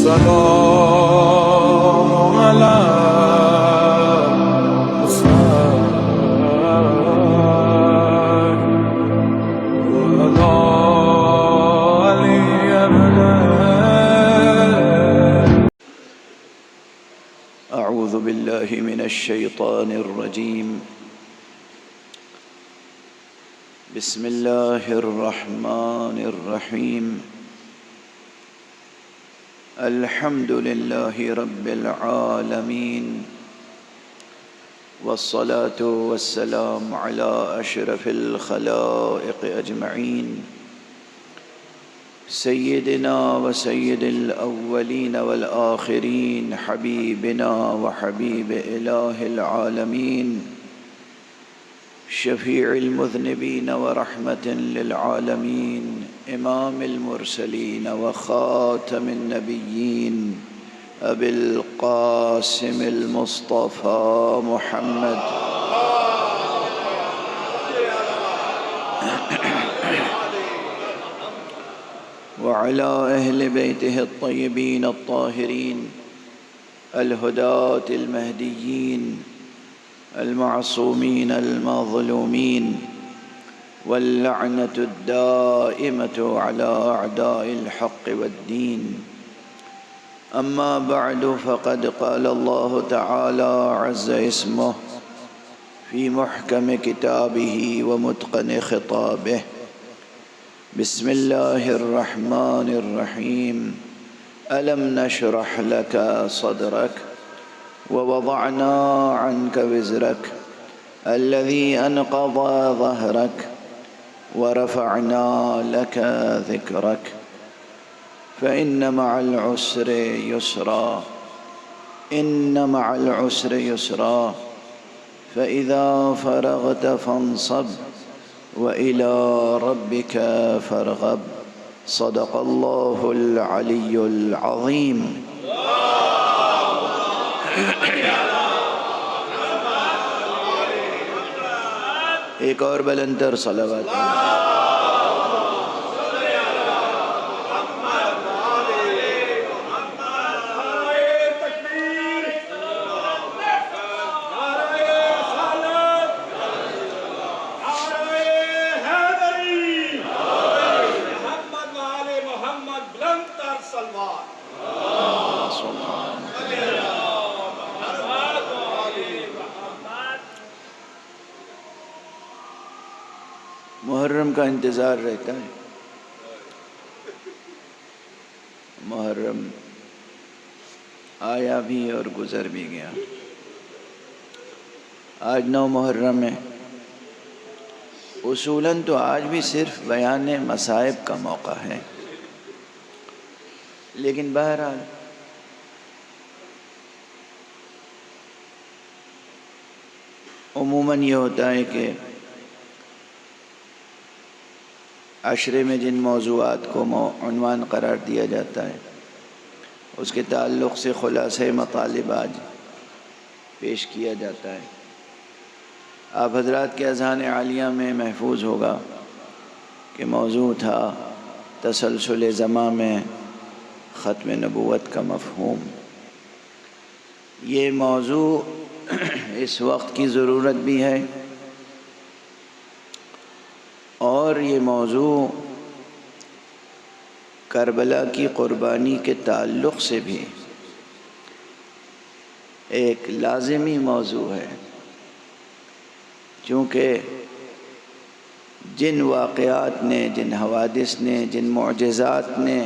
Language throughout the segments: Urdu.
السلام على أعوذ بالله من الشيطان الرجيم. بسم الله الرحمن الرحيم. الحمد لله رب العالمين، والصلاة والسلام على أشرف الخلائق أجمعين، سيدنا وسيد الأولين والآخرين، حبيبنا وحبيب إله العالمين، شفيع المذنبين ورحمة للعالمين، إمام المرسلين وخاتم النبيين، أبي القاسم المصطفى محمد وعلى أهل بيته الطيبين الطاهرين الهداة المهديين المعصومين المظلومين، واللعنة الدائمة على أعداء الحق والدين. أما بعد، فقد قال الله تعالى عز اسمه في محكم كتابه ومتقن خطابه: بسم الله الرحمن الرحيم. ألم نشرح لك صدرك ووضعنا عنك وزرك الذي أنقض ظهرك ورفعنا لك ذكرك فإن مع العسر يسرا، إن مع العسر يسرا، فإذا فرغت فانصب وإلى ربك فارغب. صدق الله العلي العظيم. ایک اور بلندر صلوات. محرم کا انتظار رہتا ہے. محرم آیا بھی اور گزر بھی گیا. آج 9 محرم ہے. اصولاً تو آج بھی صرف بیان مصائب کا موقع ہے، لیکن بہرحال عموماً یہ ہوتا ہے کہ عشرے میں جن موضوعات کو عنوان قرار دیا جاتا ہے اس کے تعلق سے خلاصہ مطالب آج پیش کیا جاتا ہے. آپ حضرات کے اذہان عالیہ میں محفوظ ہوگا کہ موضوع تھا تسلسل زماں میں ختم نبوت کا مفہوم. یہ موضوع اس وقت کی ضرورت بھی ہے، اور یہ موضوع کربلا کی قربانی کے تعلق سے بھی ایک لازمی موضوع ہے، چونکہ جن واقعات نے، جن حوادث نے، جن معجزات نے،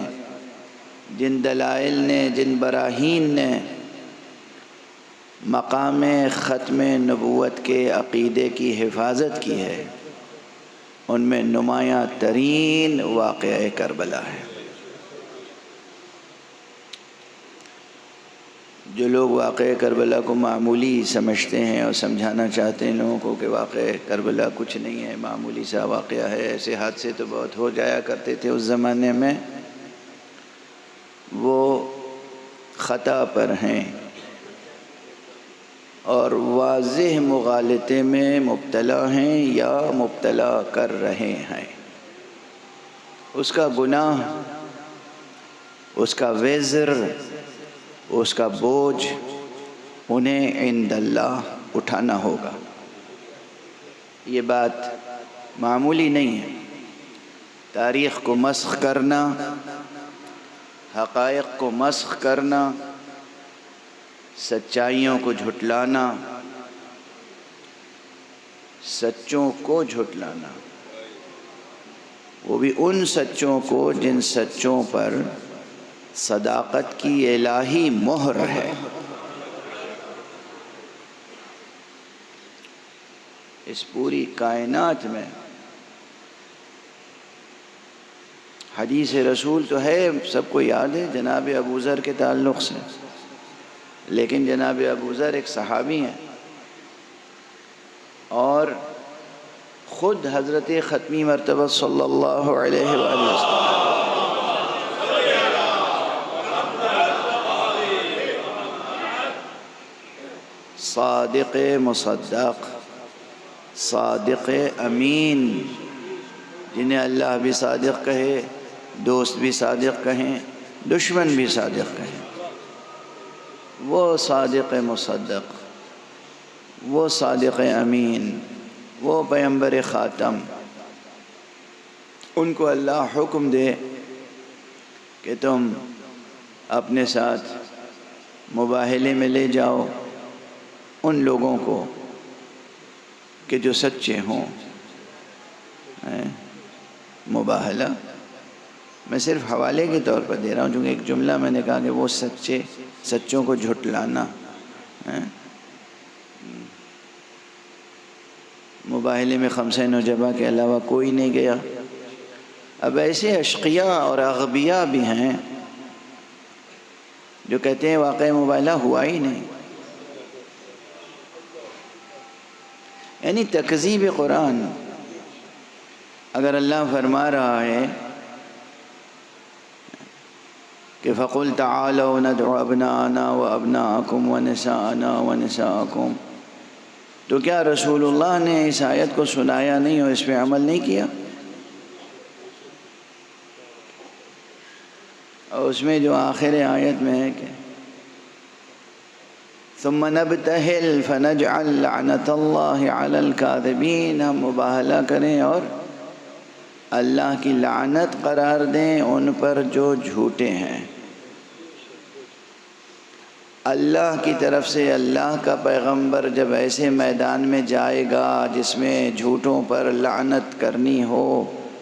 جن دلائل نے، جن براہین نے مقام ختم نبوت کے عقیدے کی حفاظت کی ہے، ان میں نمایاں ترین واقعہ کربلا ہے. جو لوگ واقعہ کربلا کو معمولی سمجھتے ہیں اور سمجھانا چاہتے ہیں لوگوں کو کہ واقعہ کربلا کچھ نہیں ہے، معمولی سا واقعہ ہے، ایسے حادثے تو بہت ہو جایا کرتے تھے اس زمانے میں، وہ خطا پر ہیں اور واضح مغالطے میں مبتلا ہیں یا مبتلا کر رہے ہیں. اس کا گناہ اس کا وزر، اس کا بوجھ انہیں عند اللہ اٹھانا ہوگا۔ یہ بات معمولی نہیں ہے۔ تاریخ کو مسخ کرنا، حقائق کو مسخ کرنا، سچائیوں کو جھٹلانا، سچوں کو جھٹلانا، وہ بھی ان سچوں کو جن سچوں پر صداقت کی الہی مہر ہے۔ اس پوری کائنات میں حدیث رسول تو ہے، سب کو یاد ہے جناب ابو ذر کے تعلق سے، لیکن جناب ابو ذر ایک صحابی ہیں اور خود حضرت ختمی مرتبہ صلی اللہ علیہ وآلہ وسلم صادق مصدق، صادق امین، جنہیں اللہ بھی صادق کہے، دوست بھی صادق کہیں، دشمن بھی صادق کہیں، وہ صادق مصدق، وہ صادق امین، وہ پیغمبر خاتم، ان کو اللہ حکم دے کہ تم اپنے ساتھ مباہلے میں لے جاؤ ان لوگوں کو کہ جو سچے ہوں۔ مباہلہ میں صرف حوالے کے طور پر دے رہا ہوں، چونکہ ایک جملہ میں نے کہا کہ وہ سچوں کو جھٹلانا، مباہلے میں خمسہ نجبہ کے علاوہ کوئی نہیں گیا۔ اب ایسے اشقیاء اور اغبیاء بھی ہیں جو کہتے ہیں واقعہ مباہلہ ہوا ہی نہیں، یعنی تکذیب قرآن۔ اگر اللہ فرما رہا ہے کہ فَقُلْ تَعَالَوْا نَدْعُ أَبْنَاءَنَا وَأَبْنَاءَكُمْ وَنِسَاءَنَا وَنِسَاءَكُمْ، تو کیا رسول اللہ نے اس آیت کو سنایا نہیں اور اس پہ عمل نہیں کیا؟ اور اس میں جو آخر آیت میں ہے کہ ثُمَّ نَبْتَهِلْ فَنَجْعَلْ لَعْنَةَ اللَّهِ عَلَى الْكَاذِبِينَ، ہم مباہلہ کریں اور اللہ کی لعنت قرار دیں ان پر جو جھوٹے ہیں۔ اللہ کی طرف سے اللہ کا پیغمبر جب ایسے میدان میں جائے گا جس میں جھوٹوں پر لعنت کرنی ہو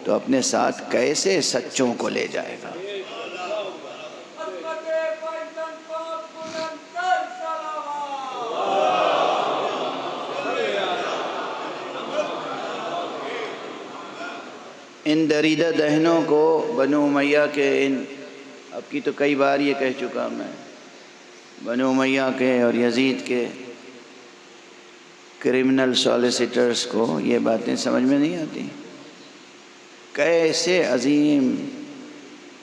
تو اپنے ساتھ کیسے سچوں کو لے جائے گا؟ ان دریدہ دہنوں کو بنو امیہ کے اب کی تو کئی بار یہ کہہ چکا میں، بنو امیہ کے اور یزید کے کرمنل سالیسیٹرز کو یہ باتیں سمجھ میں نہیں آتی۔ کیسے عظیم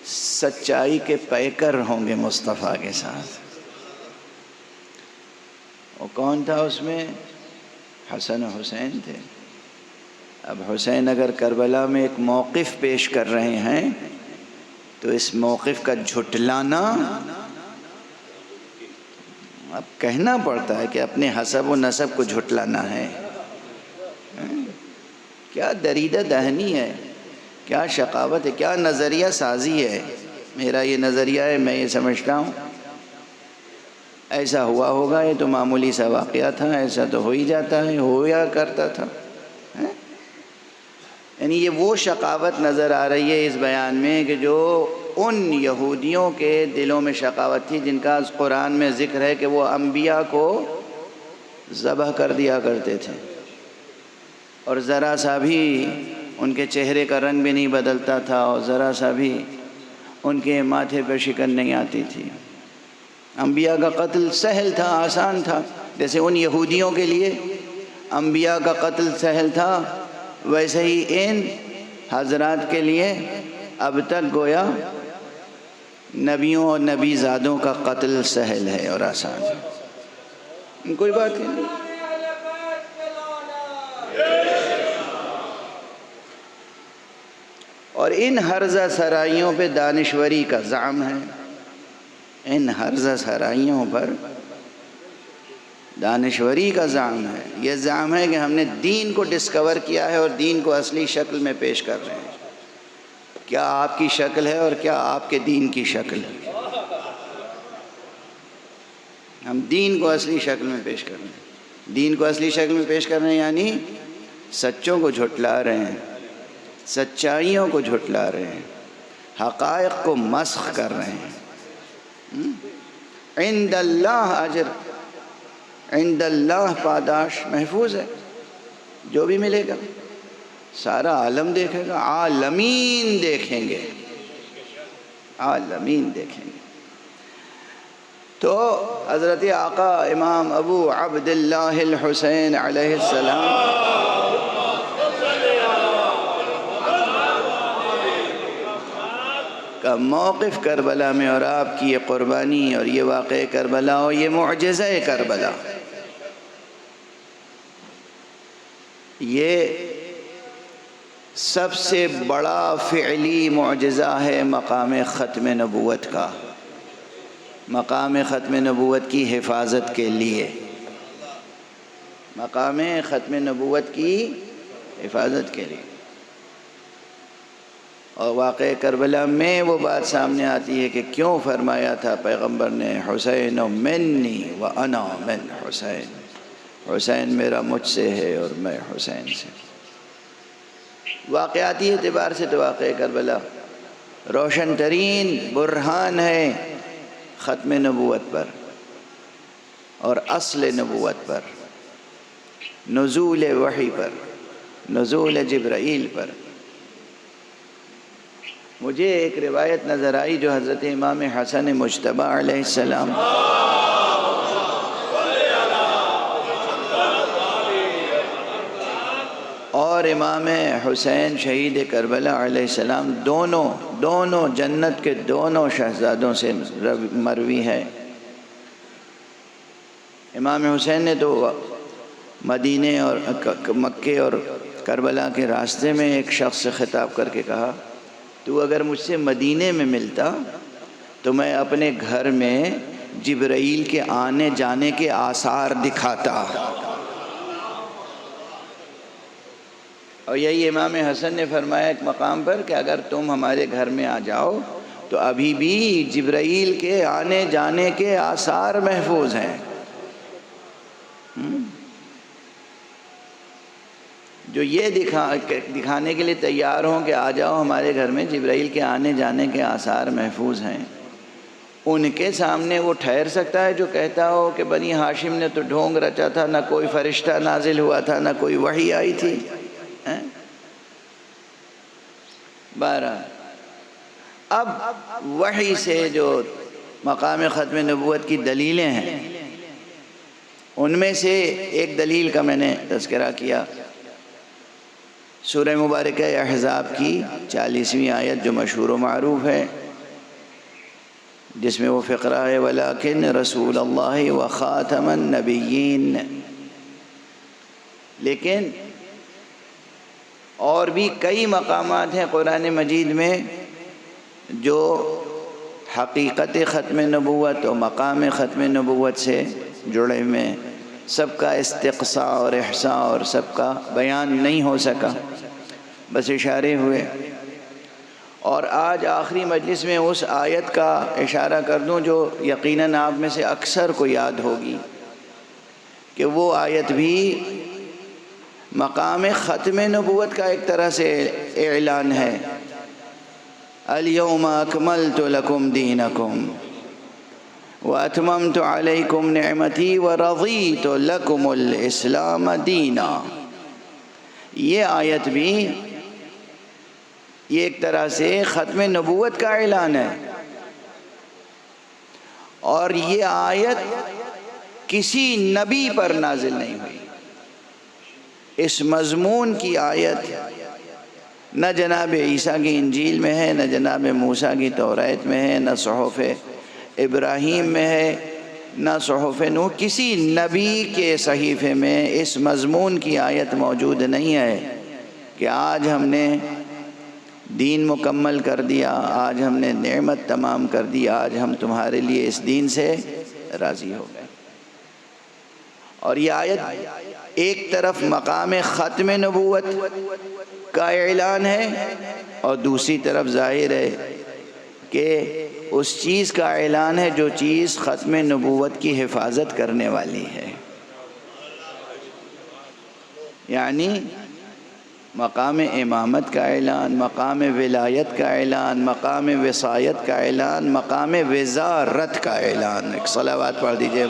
سچائی کے پیکر ہوں گے مصطفیٰ کے ساتھ۔ وہ کون تھا اس میں؟ حسن و حسین تھے۔ اب حسین اگر کربلا میں ایک موقف پیش کر رہے ہیں تو اس موقف کا جھٹلانا، اب کہنا پڑتا ہے کہ اپنے حسب و نسب کو جھٹلانا ہے۔ کیا دریدہ دہنی ہے، کیا شقاوت ہے، کیا نظریہ سازی ہے۔ میرا یہ نظریہ ہے، میں یہ سمجھتا ہوں ایسا ہوا ہوگا، یہ تو معمولی سا واقعہ تھا، ایسا تو ہو ہی جاتا ہے، ہویا کرتا تھا۔ یعنی یہ وہ شقاوت نظر آ رہی ہے اس بیان میں کہ جو ان یہودیوں کے دلوں میں شقاوت تھی جن کا قرآن میں ذکر ہے کہ وہ انبیاء کو ذبح کر دیا کرتے تھے اور ذرا سا بھی ان کے چہرے کا رنگ بھی نہیں بدلتا تھا اور ذرا سا بھی ان کے ماتھے پر شکن نہیں آتی تھی۔ انبیاء کا قتل سہل تھا، آسان تھا، جیسے ان یہودیوں کے لیے انبیاء کا قتل سہل تھا، ویسے ہی ان حضرات کے لیے اب تک گویا نبیوں اور نبی زادوں کا قتل سہل ہے اور آسان ہے، کوئی بات ہی نہیں۔ اور ان ہرزہ سرائیوں پہ دانشوری کا زعم ہے۔ ان ہرزہ سرائیوں پر دانشوری کا زعم ہے. یہ زعم ہے کہ ہم نے دین کو ڈسکور کیا ہے اور دین کو اصلی شکل میں پیش کر رہے ہیں. کیا آپ کی شکل ہے اور کیا آپ کے دین کی شکل ہے؟ ہم دین کو اصلی شکل میں پیش کر رہے ہیں. دین کو اصلی شکل میں پیش کر رہے ہیں یعنی سچوں کو جھٹلا رہے ہیں، سچائیوں کو جھٹلا رہے ہیں، حقائق کو مسخ کر رہے ہیں. عند اللہ اجر، عند اللہ پاداش محفوظ ہے. جو بھی ملے گا سارا عالم دیکھے گا، عالمین دیکھیں گے، عالمین دیکھیں گے. تو حضرت آقا امام ابو عبداللہ الحسین علیہ السلام کا موقف کربلا میں اور آپ کی یہ قربانی اور یہ واقعہ کربلا اور یہ معجزہ کربلا، یہ سب سے بڑا فعلی معجزہ ہے مقام ختم نبوت کا، مقام ختم نبوت کی حفاظت کے لیے، مقام ختم نبوت کی حفاظت کے لیے. اور واقعہ کربلا میں وہ بات سامنے آتی ہے کہ کیوں فرمایا تھا پیغمبر نے حسین منی و انا من حسین، حسین میرا مجھ سے ہے اور میں حسین سے. واقعاتی اعتبار سے تو واقعہ کربلا روشن ترین برہان ہے ختم نبوت پر اور اصل نبوت پر، نزول وحی پر، نزول جبرائیل پر. مجھے ایک روایت نظر آئی جو حضرت امام حسن مجتبی علیہ السلام اور امام حسین شہید کربلا علیہ السلام دونوں جنت کے دونوں شہزادوں سے مروی ہے. امام حسین نے تو مدینے اور مکے اور کربلا کے راستے میں ایک شخص سے خطاب کر کے کہا، تو اگر مجھ سے مدینے میں ملتا تو میں اپنے گھر میں جبرائیل کے آنے جانے کے آثار دکھاتا. اور یہی امام حسن نے فرمایا ایک مقام پر کہ اگر تم ہمارے گھر میں آ جاؤ تو ابھی بھی جبرائیل کے آنے جانے کے آثار محفوظ ہیں. جو یہ دکھانے کے لیے تیار ہوں کہ آ جاؤ ہمارے گھر میں، جبرائیل کے آنے جانے کے آثار محفوظ ہیں، ان کے سامنے وہ ٹھہر سکتا ہے جو کہتا ہو کہ بنی ہاشم نے تو ڈھونگ رچا تھا، نہ کوئی فرشتہ نازل ہوا تھا، نہ کوئی وحی آئی تھی. بہرحال اب وحی سے جو مقام ختم نبوت کی دلیلیں ہیں ان میں سے ایک دلیل کا میں نے تذکرہ کیا، سورہ مبارکہ احزاب کی 40ویں آیت جو مشہور و معروف ہے، جس میں وہ فقرہ ہے وَلَكِنْ رَسُولَ اللَّهِ وَخَاتَمَ النَّبِيِّينَ. لیکن اور بھی کئی مقامات ہیں قرآن مجید میں جو حقیقت ختم نبوت و مقام ختم نبوت سے جڑے ہوئے ہیں. سب کا استقصاء اور احصاء اور سب کا بیان نہیں ہو سکا، بس اشارے ہوئے. اور آج آخری مجلس میں اس آیت کا اشارہ کر دوں جو یقیناً آپ میں سے اکثر کو یاد ہوگی کہ وہ آیت بھی مقام ختم نبوت کا ایک طرح سے اعلان ہے. اليوم اکملت لکم دینکم واتممت علیکم نعمتی ورضیت لکم الاسلام دینا. یہ آیت بھی یہ ایک طرح سے ختم نبوت کا اعلان ہے، اور یہ آیت کسی نبی پر نازل نہیں ہوئی. اس مضمون کی آیت نہ جناب عیسیٰ کی انجیل میں ہے، نہ جناب موسیٰ کی توریت میں ہے، نہ صحف ابراہیم میں ہے، نہ صحف نوح. کسی نبی کے صحیفے میں اس مضمون کی آیت موجود نہیں ہے کہ آج ہم نے دین مکمل کر دیا، آج ہم نے نعمت تمام کر دی، آج ہم تمہارے لیے اس دین سے راضی ہو گئے۔ اور یہ آیت ایک طرف مقام ختم نبوت کا اعلان ہے اور دوسری طرف ظاہر ہے کہ اس چیز کا اعلان ہے جو چیز ختم نبوت کی حفاظت کرنے والی ہے، یعنی مقام امامت کا اعلان، مقام ولایت کا اعلان، مقام وصایت کا اعلان، مقام وزارت کا اعلان۔ ایک صلوات پڑھ دیجئے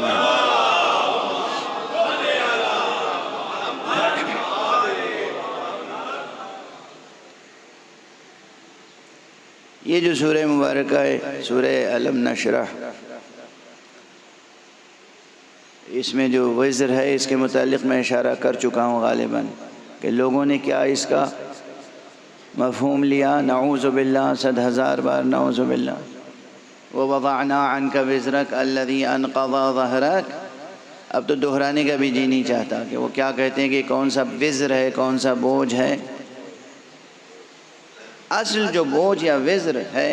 یہ جو سورہ مبارکہ ہے، سورہ الم نشرح، اس میں جو وزر ہے اس کے متعلق میں اشارہ کر چکا ہوں غالباً کہ لوگوں نے کیا اس کا مفہوم لیا، نعوذ باللہ، 100,000 بار نعوذ باللہ۔ وَوَضَعْنَا عَنْكَ وِزْرَكَ الَّذِي أَنْقَضَ ظَهْرَكَ۔ اب تو دہرانے کا بھی جی نہیں چاہتا کہ وہ کیا کہتے ہیں کہ کون سا وزر ہے، کون سا بوجھ ہے۔ اصل جو بوجھ یا وزر ہے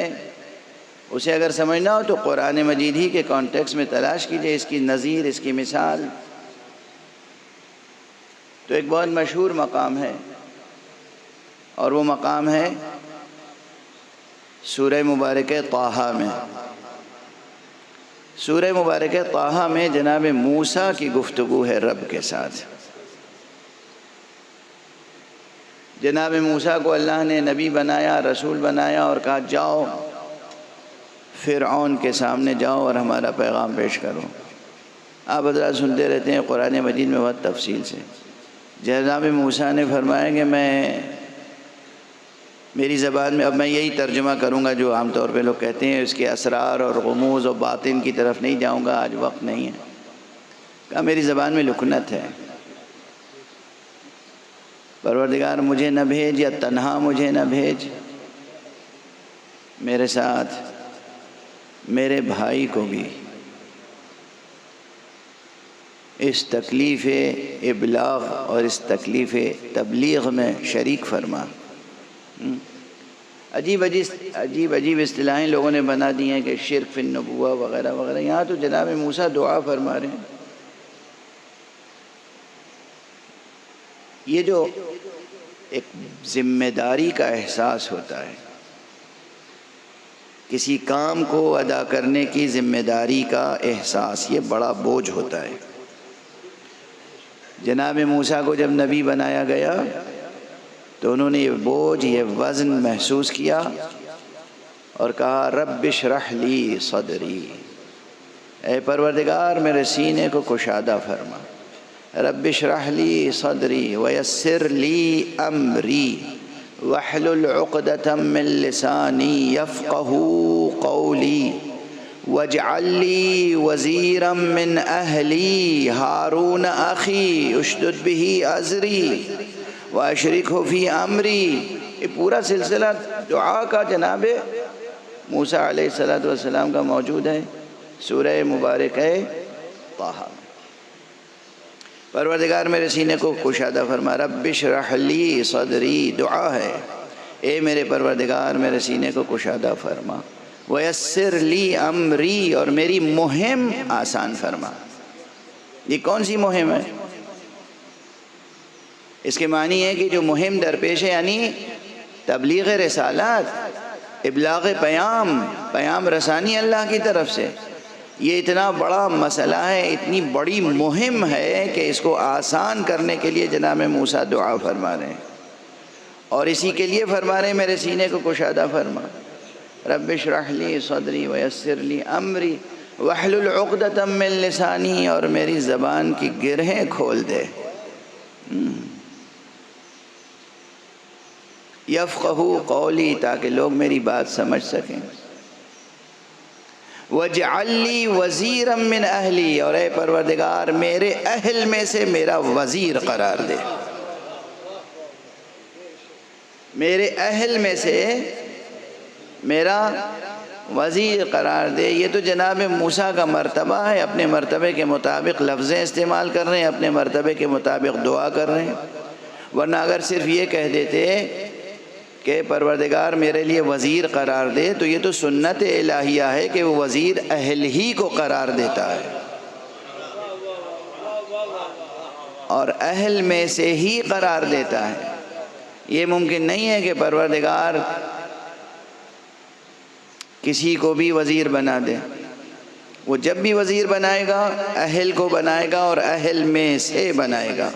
اسے اگر سمجھنا ہو تو قرآن مجید ہی کے کانٹیکس میں تلاش کیجئے، اس کی نظیر، اس کی مثال۔ تو ایک بہت مشہور مقام ہے اور وہ مقام ہے سورہ مبارکہ طٰہٰ میں۔ سورہ مبارکہ طٰہٰ میں جناب موسیٰ کی گفتگو ہے رب کے ساتھ۔ جناب موسیٰ کو اللہ نے نبی بنایا، رسول بنایا اور کہا جاؤ فرعون کے سامنے جاؤ اور ہمارا پیغام پیش کرو۔ آپ حضرات سنتے رہتے ہیں قرآن مجید میں بہت تفصیل سے۔ جناب موسیٰ نے فرمایا کہ میری زبان میں، اب میں یہی ترجمہ کروں گا جو عام طور پہ لوگ کہتے ہیں، اس کے اسرار اور غموض و باطن کی طرف نہیں جاؤں گا، آج وقت نہیں ہے۔ کہا میری زبان میں لکنت ہے، پروردگار مجھے نہ بھیج یا تنہا مجھے نہ بھیج، میرے ساتھ میرے بھائی کو بھی اس تکلیف ابلاغ اور اس تکلیف تبلیغ میں شریک فرما۔ عجیب عجیب اصطلاحیں لوگوں نے بنا دی ہیں کہ شرک فی النبوہ وغیرہ وغیرہ، یہاں تو جناب موسیٰ دعا فرما رہے ہیں۔ یہ جو ایک ذمہ داری کا احساس ہوتا ہے، کسی کام کو ادا کرنے کی ذمہ داری کا احساس، یہ بڑا بوجھ ہوتا ہے۔ جناب موسیٰ کو جب نبی بنایا گیا تو انہوں نے یہ بوجھ، یہ وزن محسوس کیا اور کہا رب اشرح لی صدری، اے پروردگار میرے سینے کو کشادہ فرما۔ رب اشرح لی صدری ویسر لی امری واحلل عقدۃ من لسانی یفقہوا قولی واجعل لی وزیرا من اہلی ہارون اخی اشدد بہ ازری واشرکہ فی امری۔ یہ پورا سلسلہ دعا کا جناب موسیٰ علیہ السلام کا موجود ہے سورہ مبارکہ طٰہٰ۔ پروردگار میرے سینے کو کشادہ فرما، رب اشرح لی صدری، دعا ہے اے میرے پروردگار میرے سینے کو کشادہ فرما، ویسر لی امری، اور میری مہم آسان فرما۔ یہ کون سی مہم ہے؟ اس کے معنی ہے کہ جو مہم درپیش ہے، یعنی تبلیغ رسالات، ابلاغ پیام رسانی اللہ کی طرف سے، یہ اتنا بڑا مسئلہ ہے، اتنی بڑی مہم ہے کہ اس کو آسان کرنے کے لیے جناب موسیٰ دعا فرما رہے ہیں، اور اسی کے لیے فرما رہے ہیں میرے سینے کو کشادہ فرما، رب اشرح لی صدری ویسر لی امری واحلل عقدۃ من لسانی، اور میری زبان کی گرہیں کھول دے، یفقہوا قولی، تاکہ لوگ میری بات سمجھ سکیں، وَاجْعَلْ لِي وَزِيرًا مِّنْ أَهْلِي، اور اے پروردگار میرے اہل میں سے میرا وزیر قرار دے، میرے اہل میں سے میرا وزیر قرار دے۔ یہ تو جناب موسیٰ کا مرتبہ ہے، اپنے مرتبے کے مطابق لفظیں استعمال کر رہے ہیں، اپنے مرتبے کے مطابق دعا کر رہے ہیں، ورنہ اگر صرف یہ کہہ دیتے کہ پروردگار میرے لیے وزیر قرار دے، تو یہ تو سنت الہیہ ہے کہ وہ وزیر اہل ہی کو قرار دیتا ہے، اور اہل میں سے ہی قرار دیتا ہے۔ یہ ممکن نہیں ہے کہ پروردگار کسی کو بھی وزیر بنا دے، وہ جب بھی وزیر بنائے گا اہل کو بنائے گا اور اہل میں سے بنائے گا۔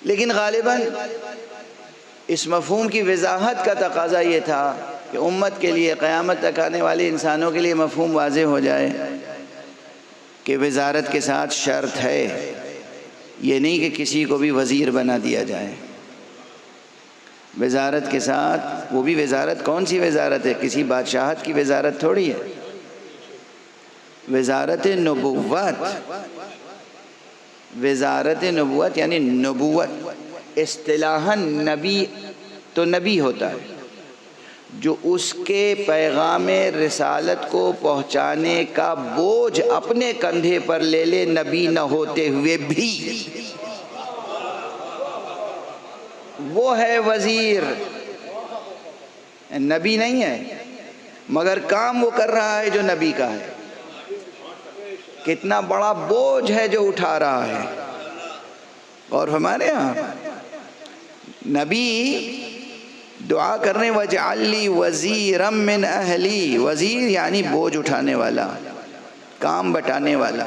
لیکن غالباً اس مفہوم کی وضاحت کا تقاضا یہ تھا کہ امت کے لیے، قیامت تک آنے والے انسانوں کے لیے مفہوم واضح ہو جائے کہ وزارت کے ساتھ شرط ہے، یہ نہیں کہ کسی کو بھی وزیر بنا دیا جائے۔ وزارت کے ساتھ، وہ بھی وزارت کون سی وزارت ہے؟ کسی بادشاہت کی وزارت تھوڑی ہے، وزارت نبوت۔ وزارت نبوت یعنی نبوت اصطلاحاً نبی تو نبی ہوتا ہے جو اس کے پیغام رسالت کو پہنچانے کا بوجھ اپنے کندھے پر لے لے، نبی نہ ہوتے ہوئے بھی۔ وہ ہے وزیر، نبی نہیں ہے مگر کام وہ کر رہا ہے جو نبی کا ہے۔ کتنا بڑا بوجھ ہے جو اٹھا رہا ہے۔ اور ہمارے ہاں نبی دعا کرنے وَاجْعَلْ لِي وَزِيرًا مِّنْ أَهْلِي، وزیر یعنی بوجھ اٹھانے والا، کام بٹانے والا۔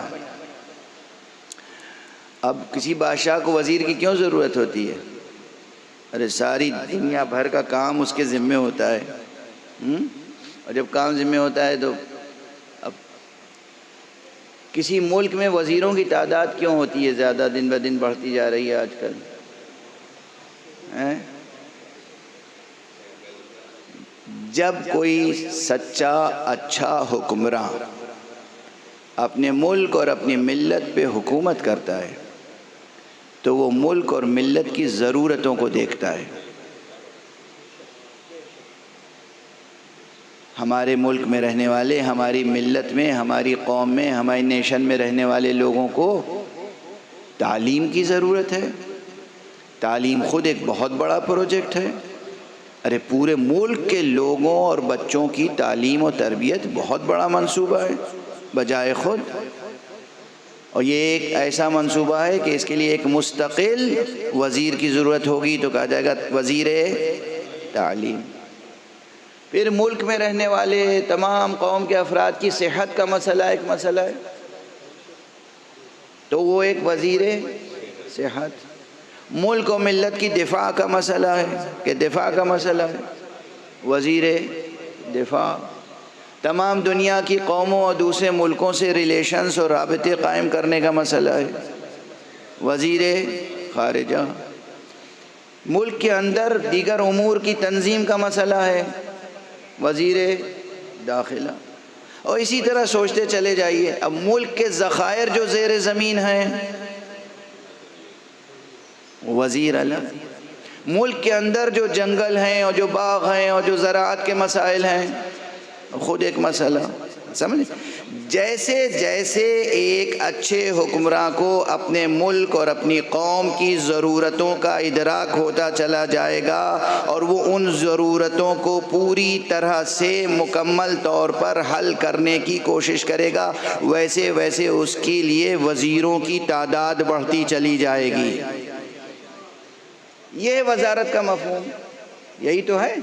اب کسی بادشاہ کو وزیر کی کیوں ضرورت ہوتی ہے؟ ارے ساری دنیا بھر کا کام اس کے ذمے ہوتا ہے، اور جب کام ذمے ہوتا ہے تو اب کسی ملک میں وزیروں کی تعداد کیوں ہوتی ہے زیادہ، دن بہ دن بڑھتی جا رہی ہے آج کل؟ جب کوئی سچا اچھا حکمراں اپنے ملک اور اپنی ملت پہ حکومت کرتا ہے تو وہ ملک اور ملت کی ضرورتوں کو دیکھتا ہے۔ ہمارے ملک میں رہنے والے، ہماری ملت میں، ہماری قوم میں، ہماری نیشن میں رہنے والے لوگوں کو تعلیم کی ضرورت ہے۔ تعلیم خود ایک بہت بڑا پروجیکٹ ہے۔ ارے پورے ملک کے لوگوں اور بچوں کی تعلیم و تربیت بہت بڑا منصوبہ ہے بجائے خود، اور یہ ایک ایسا منصوبہ ہے کہ اس کے لیے ایک مستقل وزیر کی ضرورت ہوگی تو کہا جائے گا وزیر تعلیم۔ پھر ملک میں رہنے والے تمام قوم کے افراد کی صحت کا مسئلہ ایک مسئلہ ہے تو وہ ایک وزیر صحت۔ ملک و ملت کی دفاع کا مسئلہ ہے کہ دفاع کا مسئلہ ہے، وزیر دفاع۔ تمام دنیا کی قوموں اور دوسرے ملکوں سے ریلیشنز اور رابطے قائم کرنے کا مسئلہ ہے، وزیر خارجہ۔ ملک کے اندر دیگر امور کی تنظیم کا مسئلہ ہے، وزیر داخلہ۔ اور اسی طرح سوچتے چلے جائیے۔ اب ملک کے ذخائر جو زیر زمین ہیں، وزیر الگ۔ ملک کے اندر جو جنگل ہیں اور جو باغ ہیں اور جو زراعت کے مسائل ہیں، خود ایک مسئلہ۔ سمجھے؟ جیسے جیسے ایک اچھے حکمراں کو اپنے ملک اور اپنی قوم کی ضرورتوں کا ادراک ہوتا چلا جائے گا اور وہ ان ضرورتوں کو پوری طرح سے مکمل طور پر حل کرنے کی کوشش کرے گا، ویسے ویسے اس کے لیے وزیروں کی تعداد بڑھتی چلی جائے گی۔ یہ وزارت کا مفہوم، یہی تو ہے۔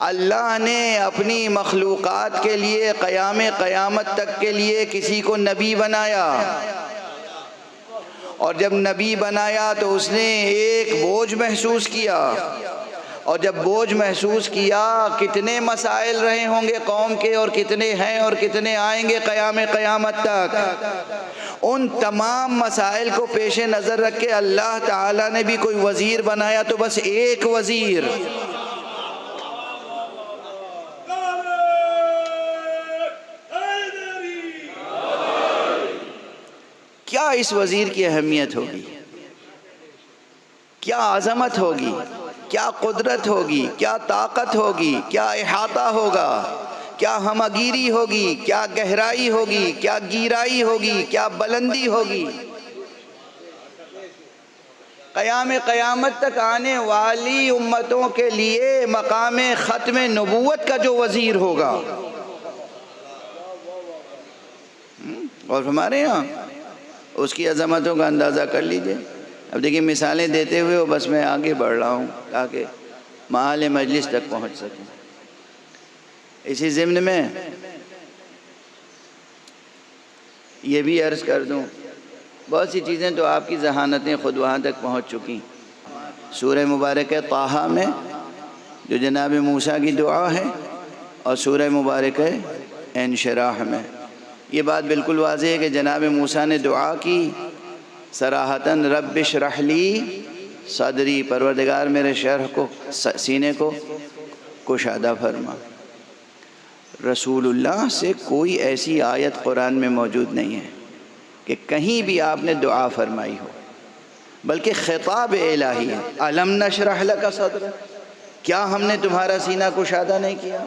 اللہ نے اپنی مخلوقات کے لیے قیامت تک کے لیے کسی کو نبی بنایا، اور جب نبی بنایا تو اس نے ایک بوجھ محسوس کیا، اور جب بوجھ محسوس کیا کتنے مسائل رہے ہوں گے قوم کے، اور کتنے ہیں اور کتنے آئیں گے قیامت تک۔ ان تمام مسائل کو پیش نظر رکھ کے اللہ تعالیٰ نے بھی کوئی وزیر بنایا تو بس ایک وزیر۔ کیا اس وزیر کی اہمیت ہوگی، کیا عظمت ہوگی، کیا قدرت ہوگی، کیا طاقت ہوگی، کیا احاطہ ہوگا، کیا ہمگیری ہوگی، کیا گہرائی ہوگی، کیا گیرائی ہوگی، کیا بلندی ہوگی۔ قیام قیامت تک آنے والی امتوں کے لیے مقام ختم نبوت کا جو وزیر ہوگا، اور ہمارے یہاں اس کی عظمتوں کا اندازہ کر لیجئے۔ اب دیکھیں مثالیں دیتے ہوئے وہ بس میں آگے بڑھ رہا ہوں تاکہ محل مجلس تک پہنچ سکوں۔ اسی ضمن میں یہ بھی عرض کر دوں، بہت سی چیزیں تو آپ کی ذہانتیں خود وہاں تک پہنچ چکی۔ سورہ مبارکہ طٰہٰ میں جو جناب موسیٰ کی دعا ہے، اور سورہ مبارکہ انشراح میں یہ بات بالکل واضح ہے کہ جناب موسیٰ نے دعا کی صراحتاً، رب اشرح لی صدری، پروردگار میرے شرح کو، سینے کو کشادہ فرما۔ رسول اللہ سے کوئی ایسی آیت قرآن میں موجود نہیں ہے کہ کہیں بھی آپ نے دعا فرمائی ہو، بلکہ خطاب الہی ہے۔ الم نشرح لک صدرک، کیا ہم نے تمہارا سینہ کشادہ نہیں کیا؟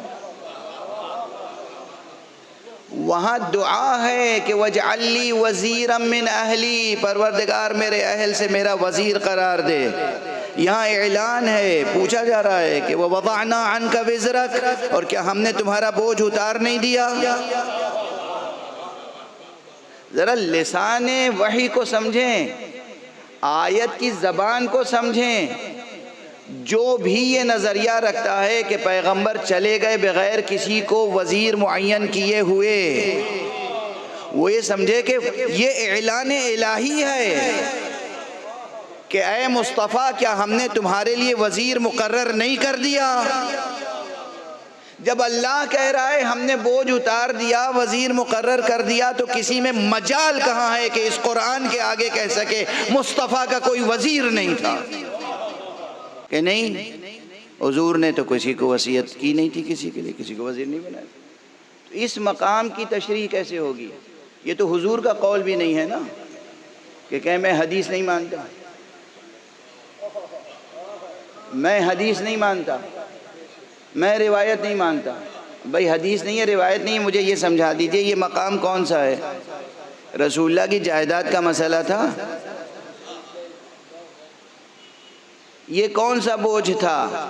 وہاں دعا ہے کہ وَاجْعَلْ لِي وَزِيرًا مِّنْ أَهْلِي، پروردگار میرے اہل سے میرا وزیر قرار دے۔ یہاں اعلان ہے، پوچھا جا رہا ہے کہ وَوَضَعْنَا عَنْكَ وِزْرَكَ، اور کیا ہم نے تمہارا بوجھ اتار نہیں دیا؟ ذرا لسان وحی کو سمجھیں، آیت کی زبان کو سمجھیں۔ جو بھی یہ نظریہ رکھتا ہے کہ پیغمبر چلے گئے بغیر کسی کو وزیر معین کیے ہوئے، وہ یہ سمجھے کہ یہ اعلان الہی ہے کہ اے مصطفیٰ، کیا ہم نے تمہارے لیے وزیر مقرر نہیں کر دیا؟ جب اللہ کہہ رہا ہے ہم نے بوجھ اتار دیا، وزیر مقرر کر دیا، تو کسی میں مجال کہاں ہے کہ اس قرآن کے آگے کہہ سکے مصطفیٰ کا کوئی وزیر نہیں تھا؟ کہ نہیں، حضور نے تو کسی کو وصیت کی نہیں تھی، کسی کے لیے کسی کو وزیر نہیں بنایا۔ تو اس مقام کی تشریح کیسے ہوگی؟ یہ تو حضور کا قول بھی نہیں ہے نا کہ کہیں میں حدیث نہیں مانتا، میں حدیث نہیں مانتا، میں روایت نہیں مانتا۔ بھئی حدیث نہیں ہے، روایت نہیں ہے، مجھے یہ سمجھا دیجئے یہ مقام کون سا ہے؟ رسول اللہ کی جائیداد کا مسئلہ تھا؟ یہ کون سا بوجھ تھا؟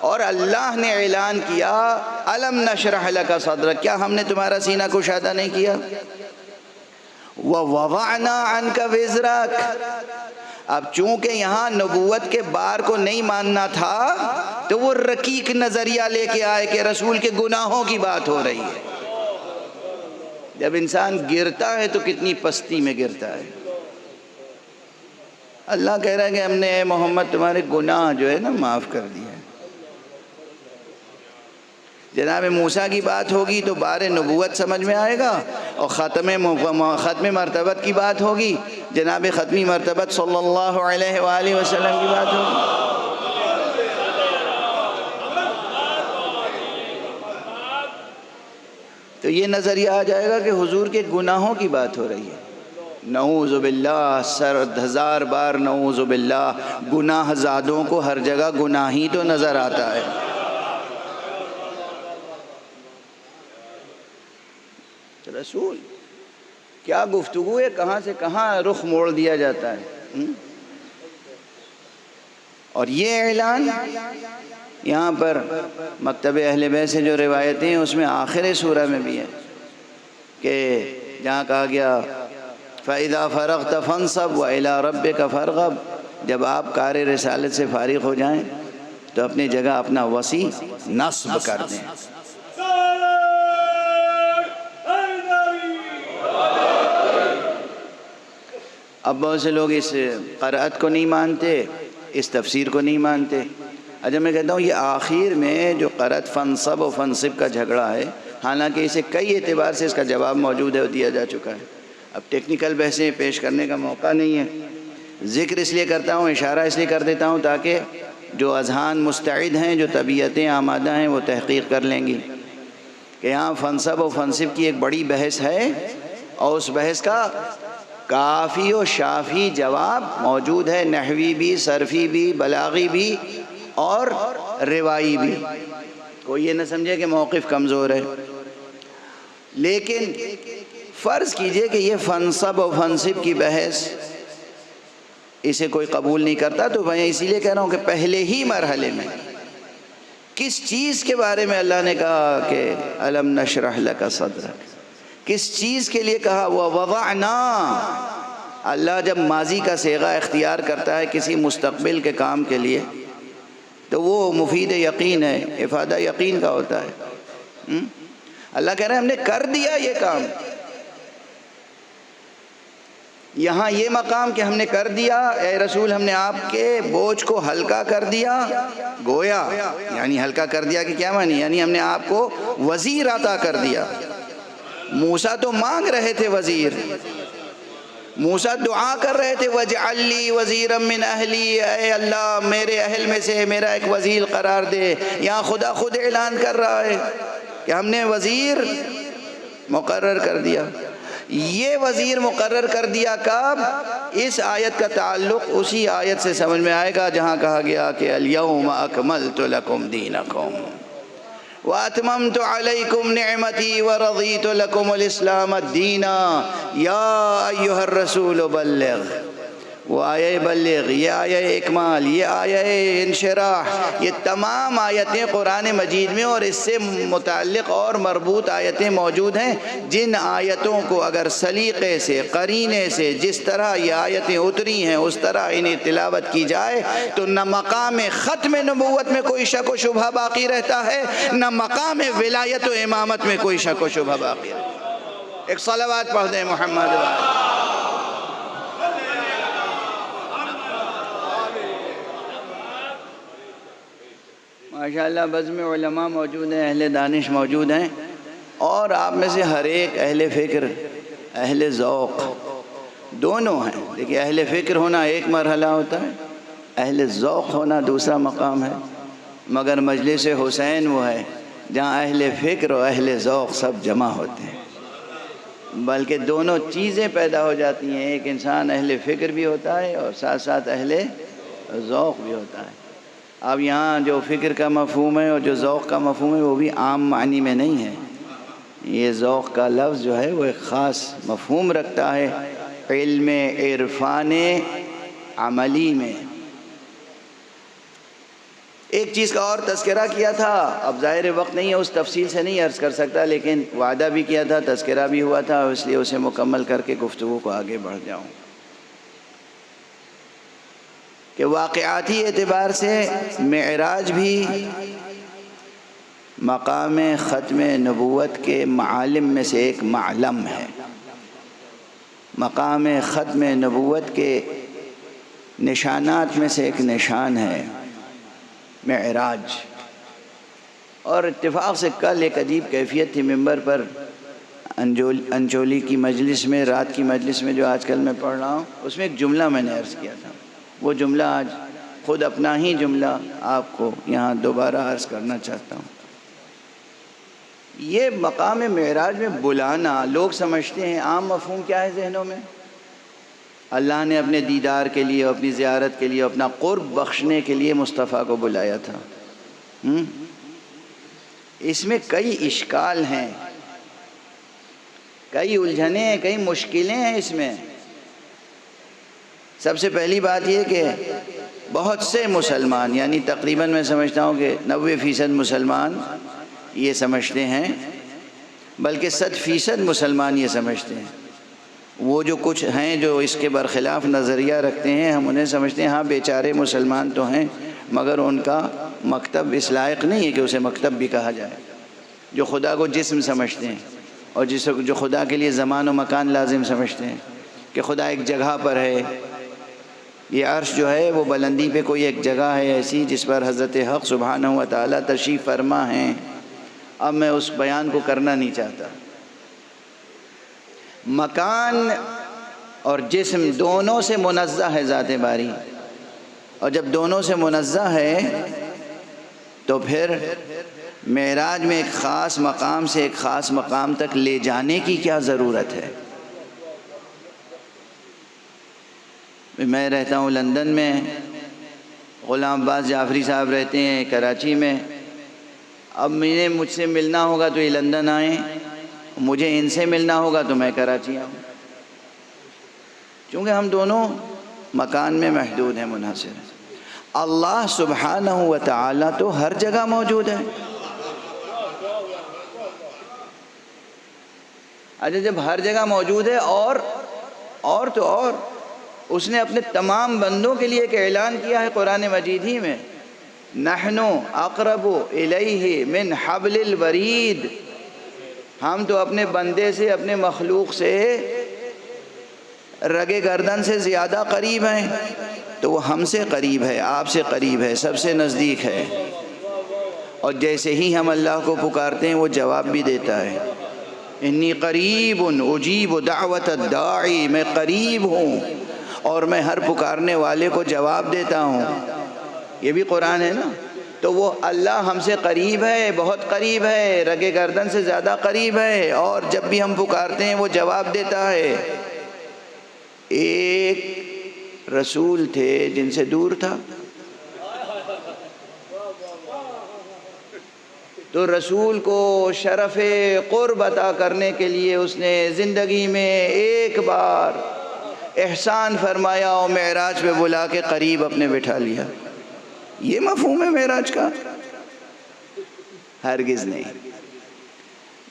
اور اللہ نے اعلان کیا الم نشرح لک صدرک، کیا ہم نے تمہارا سینہ کشادہ نہیں کیا؟ وَوَضَعْنَا عَنْكَ وِزْرَكَ، اب چونکہ یہاں نبوت کے بار کو نہیں ماننا تھا تو وہ رقیق نظریہ لے کے آئے کہ رسول کے گناہوں کی بات ہو رہی ہے۔ جب انسان گرتا ہے تو کتنی پستی میں گرتا ہے۔ اللہ کہہ رہا ہے کہ ہم نے اے محمد تمہارے گناہ جو ہے نا معاف کر دیا ہے۔ جناب موسیٰ کی بات ہوگی تو بار نبوت سمجھ میں آئے گا، اور ختم مرتبت کی بات ہوگی، جناب ختمی مرتبت صلی اللہ علیہ وآلہ وسلم کی بات ہوگی۔ تو یہ نظریہ آ جائے گا کہ حضور کے گناہوں کی بات ہو رہی ہے۔ نعوذ باللہ، 100,000 بار نعوذ باللہ، گناہ زادوں کو ہر جگہ گناہ ہی تو نظر آتا ہے۔ رسول کیا گفتگو ہے، کہاں سے کہاں رخ موڑ دیا جاتا ہے۔ اور یہ اعلان یہاں پر مکتب اہل بیت سے جو روایتیں ہیں اس میں آخر سورہ میں بھی ہے کہ جہاں کہا گیا فَإِذَا فَرَغْتَ فَانْصَبْ وَإِلَىٰ رَبِّكَ فَارْغَب، جب آپ کار رسالت سے فارغ ہو جائیں تو اپنی جگہ اپنا وسیع نصب کر دیں۔ اب بہت سے لوگ اس قرأت کو نہیں مانتے، اس تفسیر کو نہیں مانتے۔ جب میں کہتا ہوں یہ آخر میں جو قرأت فنصب و فنصب کا جھگڑا ہے، حالانکہ اسے کئی اعتبار سے اس کا جواب موجود ہے اور دیا جا چکا ہے، اب ٹیکنیکل بحثیں پیش کرنے کا موقع نہیں ہے۔ ذکر اس لیے کرتا ہوں، اشارہ اس لیے کر دیتا ہوں تاکہ جو اذہان مستعد ہیں، جو طبیعتیں آمادہ ہیں، وہ تحقیق کر لیں گی کہ یہاں فنصب و فنصب کی ایک بڑی بحث ہے، اور اس بحث کا کافی و شافی جواب موجود ہے، نحوی بھی، صرفی بھی، بلاغی بھی اور روائی بھی۔ کوئی یہ نہ سمجھے کہ موقف کمزور ہے۔ لیکن فرض کیجئے کہ یہ فنصب و فنصب کی بحث اسے کوئی قبول نہیں کرتا. تو میں اسی لیے کہہ رہا ہوں کہ پہلے ہی مرحلے میں کس چیز کے بارے میں اللہ نے کہا کہ الم نشرح لک صدرک، کس چیز کے لیے کہا ووضعنا. اللہ جب ماضی کا صیغہ اختیار کرتا ہے کسی مستقبل کے کام کے لیے تو وہ مفید یقین ہے، افادہ یقین کا ہوتا ہے. اللہ کہہ رہے ہیں ہم نے کر دیا یہ کام. یہاں یہ مقام کہ ہم نے کر دیا، اے رسول ہم نے آپ کے بوجھ کو ہلکا کر دیا. گویا یعنی ہلکا کر دیا کہ کیا معنی، یعنی ہم نے آپ کو وزیر عطا کر دیا. موسیٰ تو مانگ رہے تھے وزیر، موسیٰ دعا کر رہے تھے وَاجْعَلْ لِي وَزِيرًا مِّنْ أَهْلِي، اے اللہ میرے اہل میں سے میرا ایک وزیر قرار دے. یہاں خدا خود اعلان کر رہا ہے کہ ہم نے وزیر مقرر کر دیا. یہ وزیر مقرر کر دیا کب؟ اس آیت کا تعلق اسی آیت سے سمجھ میں آئے گا جہاں کہا گیا کہ الْيَوْمَ أَكْمَلْتُ لَكُمْ دِينَكُمْ وَأَتْمَمْتُ عَلَيْكُمْ نِعْمَتِي وَرَضِيتُ لَكُمُ الْإِسْلَامَ الدِّينَ یا ایہا الرسول بلغ. وہ آیہ بلغ، یہ آیہ اکمال، یہ آیہ انشراح، یہ تمام آیتیں قرآن مجید میں اور اس سے متعلق اور مربوط آیتیں موجود ہیں، جن آیتوں کو اگر سلیقے سے قرینے سے جس طرح یہ آیتیں اتری ہیں اس طرح انہیں تلاوت کی جائے تو نہ مقام ختم نبوت میں کوئی شک و شبہ باقی رہتا ہے، نہ مقام ولایت و امامت میں کوئی شک و شبہ باقی رہتا ہے. ایک صلوات پڑھ دیں محمد. ماشاءاللہ بزم علماء موجود ہیں، اہل دانش موجود ہیں، اور آپ میں سے ہر ایک اہل فکر، اہل ذوق دونوں ہیں. دیکھیے اہل فکر ہونا ایک مرحلہ ہوتا ہے، اہل ذوق ہونا دوسرا مقام ہے. مگر مجلس حسین وہ ہے جہاں اہل فکر و اہل ذوق سب جمع ہوتے ہیں، بلکہ دونوں چیزیں پیدا ہو جاتی ہیں. ایک انسان اہل فکر بھی ہوتا ہے اور ساتھ ساتھ اہل ذوق بھی ہوتا ہے. اب یہاں جو فکر کا مفہوم ہے اور جو ذوق کا مفہوم ہے وہ بھی عام معنی میں نہیں ہے. یہ ذوق کا لفظ جو ہے وہ ایک خاص مفہوم رکھتا ہے علم عرفان عملی میں. ایک چیز کا اور تذکرہ کیا تھا، اب ظاہر وقت نہیں ہے اس تفصیل سے نہیں عرض کر سکتا، لیکن وعدہ بھی کیا تھا، تذکرہ بھی ہوا تھا، اس لیے اسے مکمل کر کے گفتگو کو آگے بڑھ جاؤں کہ واقعاتی اعتبار سے معراج بھی مقام ختم نبوت کے معالم میں سے ایک معلم ہے. مقام ختم نبوت کے نشانات میں سے ایک نشان ہے معراج. اور اتفاق سے کل ایک عجیب کیفیت تھی ممبر پر انچولی کی مجلس میں، رات کی مجلس میں جو آج کل میں پڑھ رہا ہوں، اس میں ایک جملہ میں نے عرض کیا تھا. وہ جملہ آج خود اپنا ہی جملہ آپ کو یہاں دوبارہ عرض کرنا چاہتا ہوں. یہ مقام معراج میں بلانا لوگ سمجھتے ہیں، عام مفہوم کیا ہے ذہنوں میں؟ اللہ نے اپنے دیدار کے لیے، اپنی زیارت کے لیے، اپنا قرب بخشنے کے لیے مصطفیٰ کو بلایا تھا. اس میں کئی اشکال ہیں، کئی الجھنیں ہیں، کئی مشکلیں ہیں اس میں. سب سے پہلی بات یہ کہ بہت سے مسلمان، یعنی تقریباً میں سمجھتا ہوں کہ 90% مسلمان یہ سمجھتے ہیں، بلکہ 100% مسلمان یہ سمجھتے ہیں. وہ جو کچھ ہیں جو اس کے برخلاف نظریہ رکھتے ہیں، ہم انہیں سمجھتے ہیں ہاں بیچارے مسلمان تو ہیں مگر ان کا مکتب اس لائق نہیں ہے کہ اسے مکتب بھی کہا جائے. جو خدا کو جسم سمجھتے ہیں اور جو خدا کے لیے زمان و مکان لازم سمجھتے ہیں کہ خدا ایک جگہ پر ہے. یہ عرش جو ہے وہ بلندی پہ کوئی ایک جگہ ہے ایسی جس پر حضرت حق سبحانہ و تعالیٰ تشریف فرما ہیں. اب میں اس بیان کو کرنا نہیں چاہتا. مکان اور جسم دونوں سے منزہ ہے ذات باری، اور جب دونوں سے منزہ ہے تو پھر معراج میں ایک خاص مقام سے ایک خاص مقام تک لے جانے کی کیا ضرورت ہے؟ میں رہتا ہوں لندن میں، غلام عباس جعفری صاحب رہتے ہیں کراچی میں. اب مجھ سے ملنا ہوگا تو یہ لندن آئیں، مجھے ان سے ملنا ہوگا تو میں کراچی آؤں. چونکہ ہم دونوں مکان میں محدود ہے، منحصر ہے۔ اللہ سبحانہ و تعالی تو ہر جگہ موجود ہے۔ اچھا، جب ہر جگہ موجود ہے اور اس نے اپنے تمام بندوں کے لیے ایک اعلان کیا ہے قرآن مجید ہی میں، نحن اقرب الیہ من حبل الورید، ہم تو اپنے بندے سے، اپنے مخلوق سے رگ گردن سے زیادہ قریب ہیں۔ تو وہ ہم سے قریب ہے، آپ سے قریب ہے، سب سے نزدیک ہے۔ اور جیسے ہی ہم اللہ کو پکارتے ہیں وہ جواب بھی دیتا ہے، انی قریب اجیب دعوت الداعی، میں قریب ہوں اور میں ہر پکارنے والے کو جواب دیتا ہوں۔ یہ بھی قرآن ہے نا۔ تو وہ اللہ ہم سے قریب ہے، بہت قریب ہے، رگ گردن سے زیادہ قریب ہے، اور جب بھی ہم پکارتے ہیں وہ جواب دیتا ہے۔ ایک رسول تھے جن سے دور تھا، تو رسول کو شرف قرب عطا کرنے کے لیے اس نے زندگی میں ایک بار احسان فرمایا اور معراج پہ بلا کے قریب اپنے بٹھا لیا۔ یہ مفہوم ہے معراج کا؟ ہرگز نہیں۔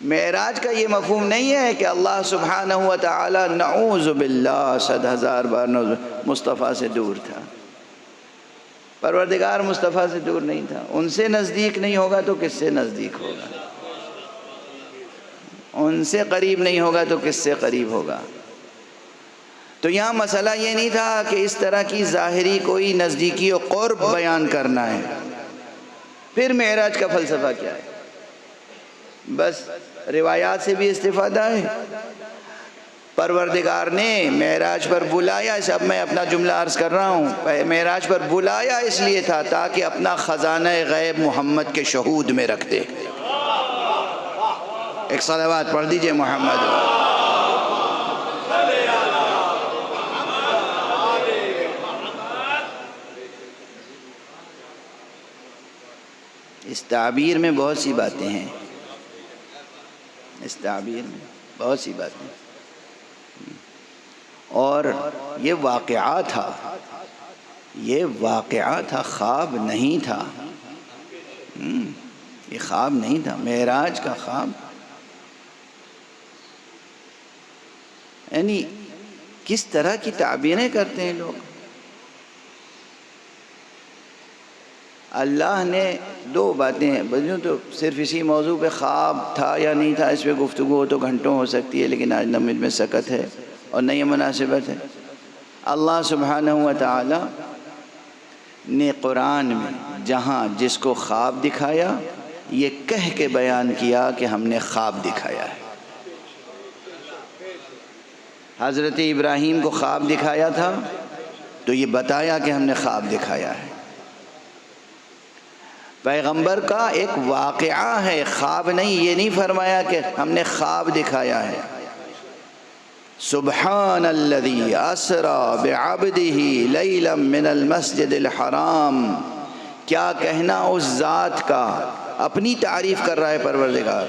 معراج کا یہ مفہوم نہیں ہے کہ اللہ سبحانہ و تعالی نعوذ باللہ 100,000 بار مصطفیٰ سے دور تھا۔ پروردگار مصطفیٰ سے دور نہیں تھا۔ ان سے نزدیک نہیں ہوگا تو کس سے نزدیک ہوگا؟ ان سے قریب نہیں ہوگا تو کس سے قریب ہوگا؟ تو یہاں مسئلہ یہ نہیں تھا کہ اس طرح کی ظاہری کوئی نزدیکی و قرب بیان کرنا ہے۔ پھر معراج کا فلسفہ کیا ہے؟ بس روایات سے بھی استفادہ ہے۔ پروردگار نے معراج پر بلایا، اب میں اپنا جملہ عرض کر رہا ہوں، معراج پر بلایا اس لیے تھا تاکہ اپنا خزانہ غیب محمد کے شہود میں رکھ دے۔ ایک صلوات پڑھ دیجئے محمد۔ اس تعبیر میں بہت سی باتیں ہیں، اس تعبیر میں بہت سی باتیں، اور یہ واقعہ تھا، یہ واقعہ تھا، خواب نہیں تھا۔ یہ خواب نہیں تھا، معراج کا خواب۔ یعنی کس طرح کی تعبیریں کرتے ہیں لوگ۔ اللہ نے دو باتیں ہیں، بجوں تو صرف اسی موضوع پہ خواب تھا یا نہیں تھا اس پہ گفتگو ہو تو گھنٹوں ہو سکتی ہے، لیکن آج نہ مجھ میں سکت ہے اور نہ یہ مناسبت ہے۔ اللہ سبحانہ و تعالی نے قرآن میں جہاں جس کو خواب دکھایا یہ کہہ کے بیان کیا کہ ہم نے خواب دکھایا ہے۔ حضرت ابراہیم کو خواب دکھایا تھا تو یہ بتایا کہ ہم نے خواب دکھایا ہے۔ پیغمبر کا ایک واقعہ ہے، خواب نہیں، یہ نہیں فرمایا کہ ہم نے خواب دکھایا ہے۔ سبحان الذی اسری بعبدہ لیلا من المسجد الحرام، کیا کہنا اس ذات کا، اپنی تعریف کر رہا ہے پروردگار۔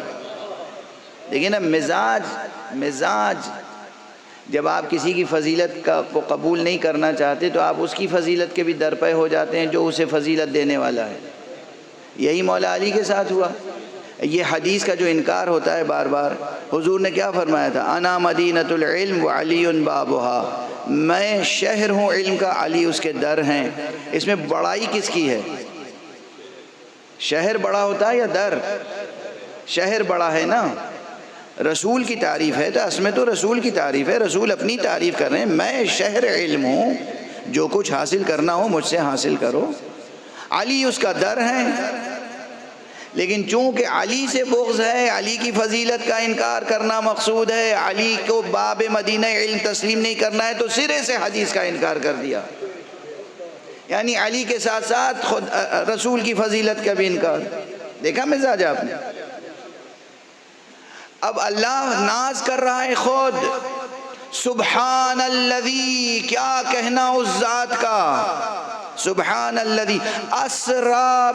لیکن اب مزاج جب آپ کسی کی فضیلت کو قبول نہیں کرنا چاہتے تو آپ اس کی فضیلت کے بھی درپے ہو جاتے ہیں جو اسے فضیلت دینے والا ہے۔ یہی مولا علی کے ساتھ ہوا۔ یہ حدیث کا جو انکار ہوتا ہے بار بار، حضور نے کیا فرمایا تھا؟ انا مدینۃ العلم وعلی بابھا، میں شہر ہوں علم کا، علی اس کے در ہیں۔ اس میں بڑائی کس کی ہے؟ شہر بڑا ہوتا ہے یا در؟ شہر بڑا ہے نا۔ رسول کی تعریف ہے تو اس میں تو رسول کی تعریف ہے، رسول اپنی تعریف کر رہے ہیں، میں شہر علم ہوں، جو کچھ حاصل کرنا ہو مجھ سے حاصل کرو۔ علی اس کا در ہے، لیکن چونکہ علی سے بغض ہے، علی کی فضیلت کا انکار کرنا مقصود ہے، علی کو باب مدینہ علم تسلیم نہیں کرنا ہے، تو سرے سے حدیث کا انکار کر دیا۔ یعنی علی کے ساتھ ساتھ خود رسول کی فضیلت کا بھی انکار۔ دیکھا مزاج آپ نے؟ اب اللہ ناز کر رہا ہے خود، سبحان الذی، کیا کہنا اس ذات کا، سبحان الذی اسری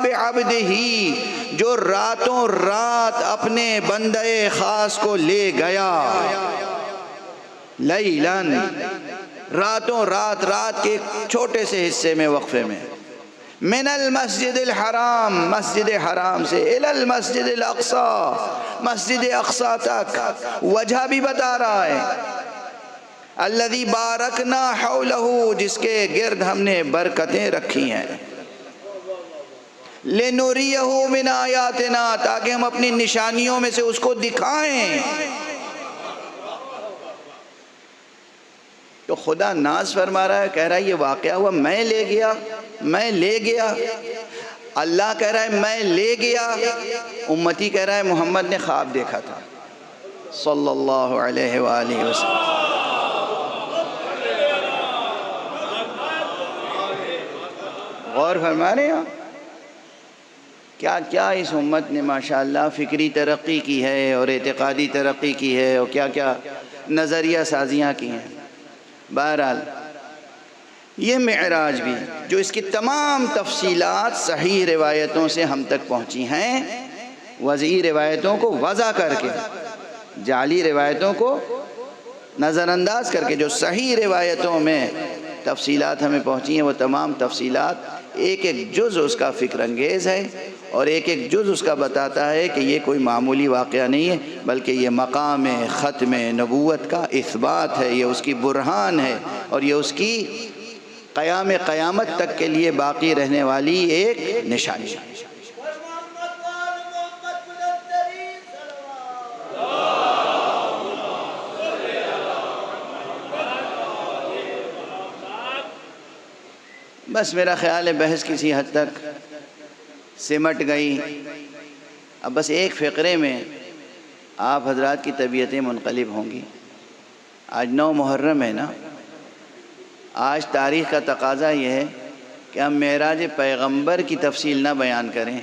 بعبدہ، جو راتوں رات اپنے بندے خاص کو لے گیا، لیلاً، رات کے ایک چھوٹے سے حصے میں وقفے میں، من المسجد الحرام، مسجد حرام سے، الی المسجد الاقصی، مسجد اقصی تک، وجہ بھی بتا رہا ہے، الذی بارکنا حولہ، جس کے گرد ہم نے برکتیں رکھی ہیں، لنریہ من آیاتنا، تاکہ ہم اپنی نشانیوں میں سے اس کو دکھائیں۔ تو خدا ناز فرما رہا ہے، کہہ رہا ہے یہ واقعہ ہوا، میں لے گیا، اللہ کہہ رہا ہے میں لے گیا، امتی کہہ رہا ہے محمد نے خواب دیکھا تھا صلی اللہ علیہ وآلہ وسلم۔ غور فرما رہے ہیں کیا کیا اس امت نے ماشاءاللہ فکری ترقی کی ہے اور اعتقادی ترقی کی ہے، اور کیا کیا نظریہ سازیاں کی ہیں۔ بہرحال یہ معراج بھی، جو اس کی تمام تفصیلات صحیح روایتوں سے ہم تک پہنچی ہیں، وضعی روایتوں کو وضع کر کے، جعلی روایتوں کو نظر انداز کر کے، جو صحیح روایتوں میں تفصیلات ہمیں پہنچی ہیں، وہ تمام تفصیلات ایک ایک جز اس کا فکر انگیز ہے، اور ایک ایک جز اس کا بتاتا ہے کہ یہ کوئی معمولی واقعہ نہیں ہے، بلکہ یہ مقام ختم نبوت کا اثبات ہے، یہ اس کی برہان ہے، اور یہ اس کی قیامت تک کے لیے باقی رہنے والی ایک نشانی ہے۔ بس میرا خیال ہے بحث کسی حد تک سمٹ گئی، اب بس ایک فقرے میں آپ حضرات کی طبیعتیں منقلب ہوں گی۔ آج 9 محرم ہے نا، آج تاریخ کا تقاضا یہ ہے کہ ہم معراج پیغمبر کی تفصیل نہ بیان کریں،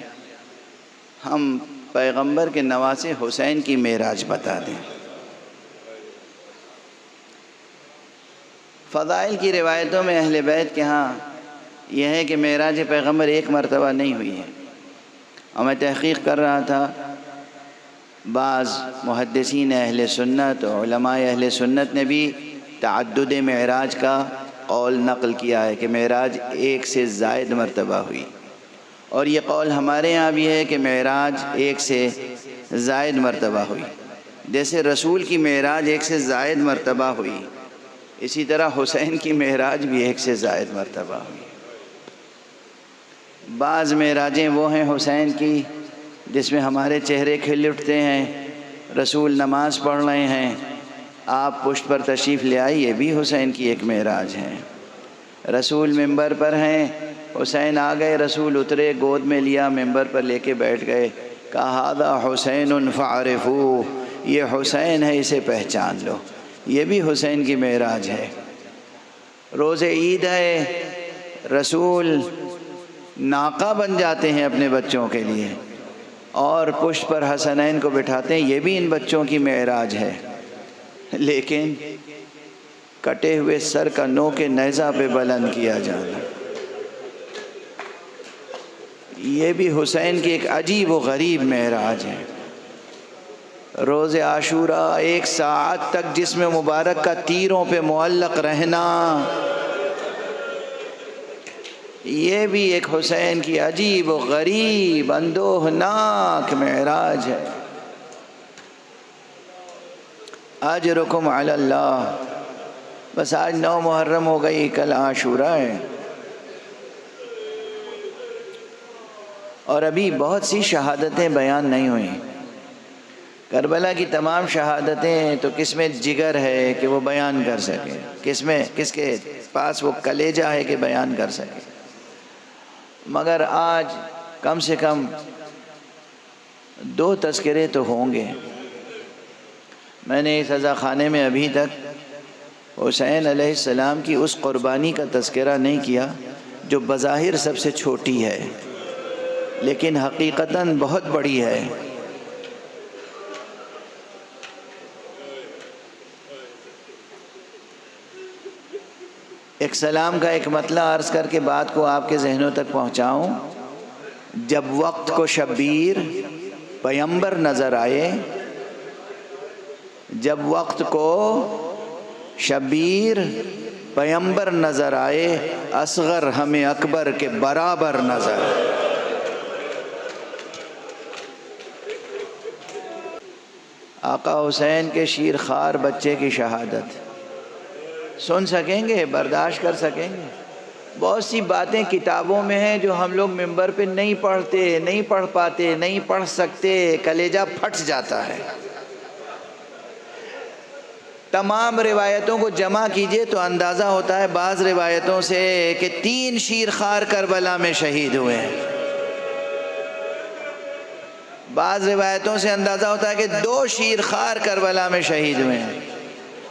ہم پیغمبر کے نواسے حسین کی معراج بتا دیں۔ فضائل کی روایتوں میں اہل بیت کے ہاں یہ ہے کہ معراج پیغمبر ایک مرتبہ نہیں ہوئی ہے، اور میں تحقیق کر رہا تھا، بعض محدثین اہل سنت اور علماء اہل سنت نے بھی تعدد معراج کا قول نقل کیا ہے کہ معراج ایک سے زائد مرتبہ ہوئی، اور یہ قول ہمارے ہاں بھی ہے کہ معراج ایک سے زائد مرتبہ ہوئی۔ جیسے رسول کی معراج ایک سے زائد مرتبہ ہوئی، اسی طرح حسین کی معراج بھی ایک سے زائد مرتبہ ہوئی۔ بعض معراجیں وہ ہیں حسین کی جس میں ہمارے چہرے کھل اٹھتے ہیں، رسول نماز پڑھ رہے ہیں، آپ پشت پر تشریف لے آئے، یہ بھی حسین کی ایک معراج ہے۔ رسول ممبر پر ہیں، حسین آ گئے، رسول اترے، گود میں لیا، ممبر پر لے کے بیٹھ گئے، کہا ھذا حسین فاعرفوہ، یہ حسین ہے، اسے پہچان لو، یہ بھی حسین کی معراج ہے۔ روز عید ہے، رسول ناقہ بن جاتے ہیں اپنے بچوں کے لیے، اور پشت پر حسنین کو بٹھاتے ہیں، یہ بھی ان بچوں کی معراج ہے۔ لیکن کٹے ہوئے سر کا نوک نیزہ پہ بلند کیا جانا، یہ بھی حسین کی ایک عجیب و غریب معراج ہے۔ روز عاشوراء 1 ساعت تک جسم مبارک کا تیروں پہ معلق رہنا، یہ بھی ایک حسین کی عجیب و غریب اندوہناک معراج ہے۔ اجرکم علی اللہ۔ بس آج 9 محرم ہو گئی، کل عاشوراء ہے، اور ابھی بہت سی شہادتیں بیان نہیں ہوئیں۔ کربلا کی تمام شہادتیں تو کس میں جگر ہے کہ وہ بیان کر سکے، کس کے پاس وہ کلیجہ ہے کہ بیان کر سکے، مگر آج کم سے کم 2 تذکرے تو ہوں گے۔ میں نے اس عزا خانے میں ابھی تک حسین علیہ السلام کی اس قربانی کا تذکرہ نہیں کیا جو بظاہر سب سے چھوٹی ہے، لیکن حقیقتاً بہت بڑی ہے۔ ایک سلام کا ایک مطلع عرض کر کے بات کو آپ کے ذہنوں تک پہنچاؤں۔ جب وقت کو شبیر پیمبر نظر آئے، جب وقت کو شبیر پیمبر نظر آئے، اصغر ہمیں اکبر کے برابر نظر آئے۔ آقا حسین کے شیر خوار بچے کی شہادت سن سکیں گے، برداشت کر سکیں گے؟ بہت سی باتیں کتابوں میں ہیں جو ہم لوگ منبر پہ نہیں پڑھتے، نہیں پڑھ پاتے، نہیں پڑھ سکتے، کلیجہ پھٹ جاتا ہے۔ تمام روایتوں کو جمع کیجئے تو اندازہ ہوتا ہے بعض روایتوں سے کہ 3 شیر خوار کربلا میں شہید ہوئے ہیں، بعض روایتوں سے اندازہ ہوتا ہے کہ 2 شیر خوار کربلا میں شہید ہوئے ہیں،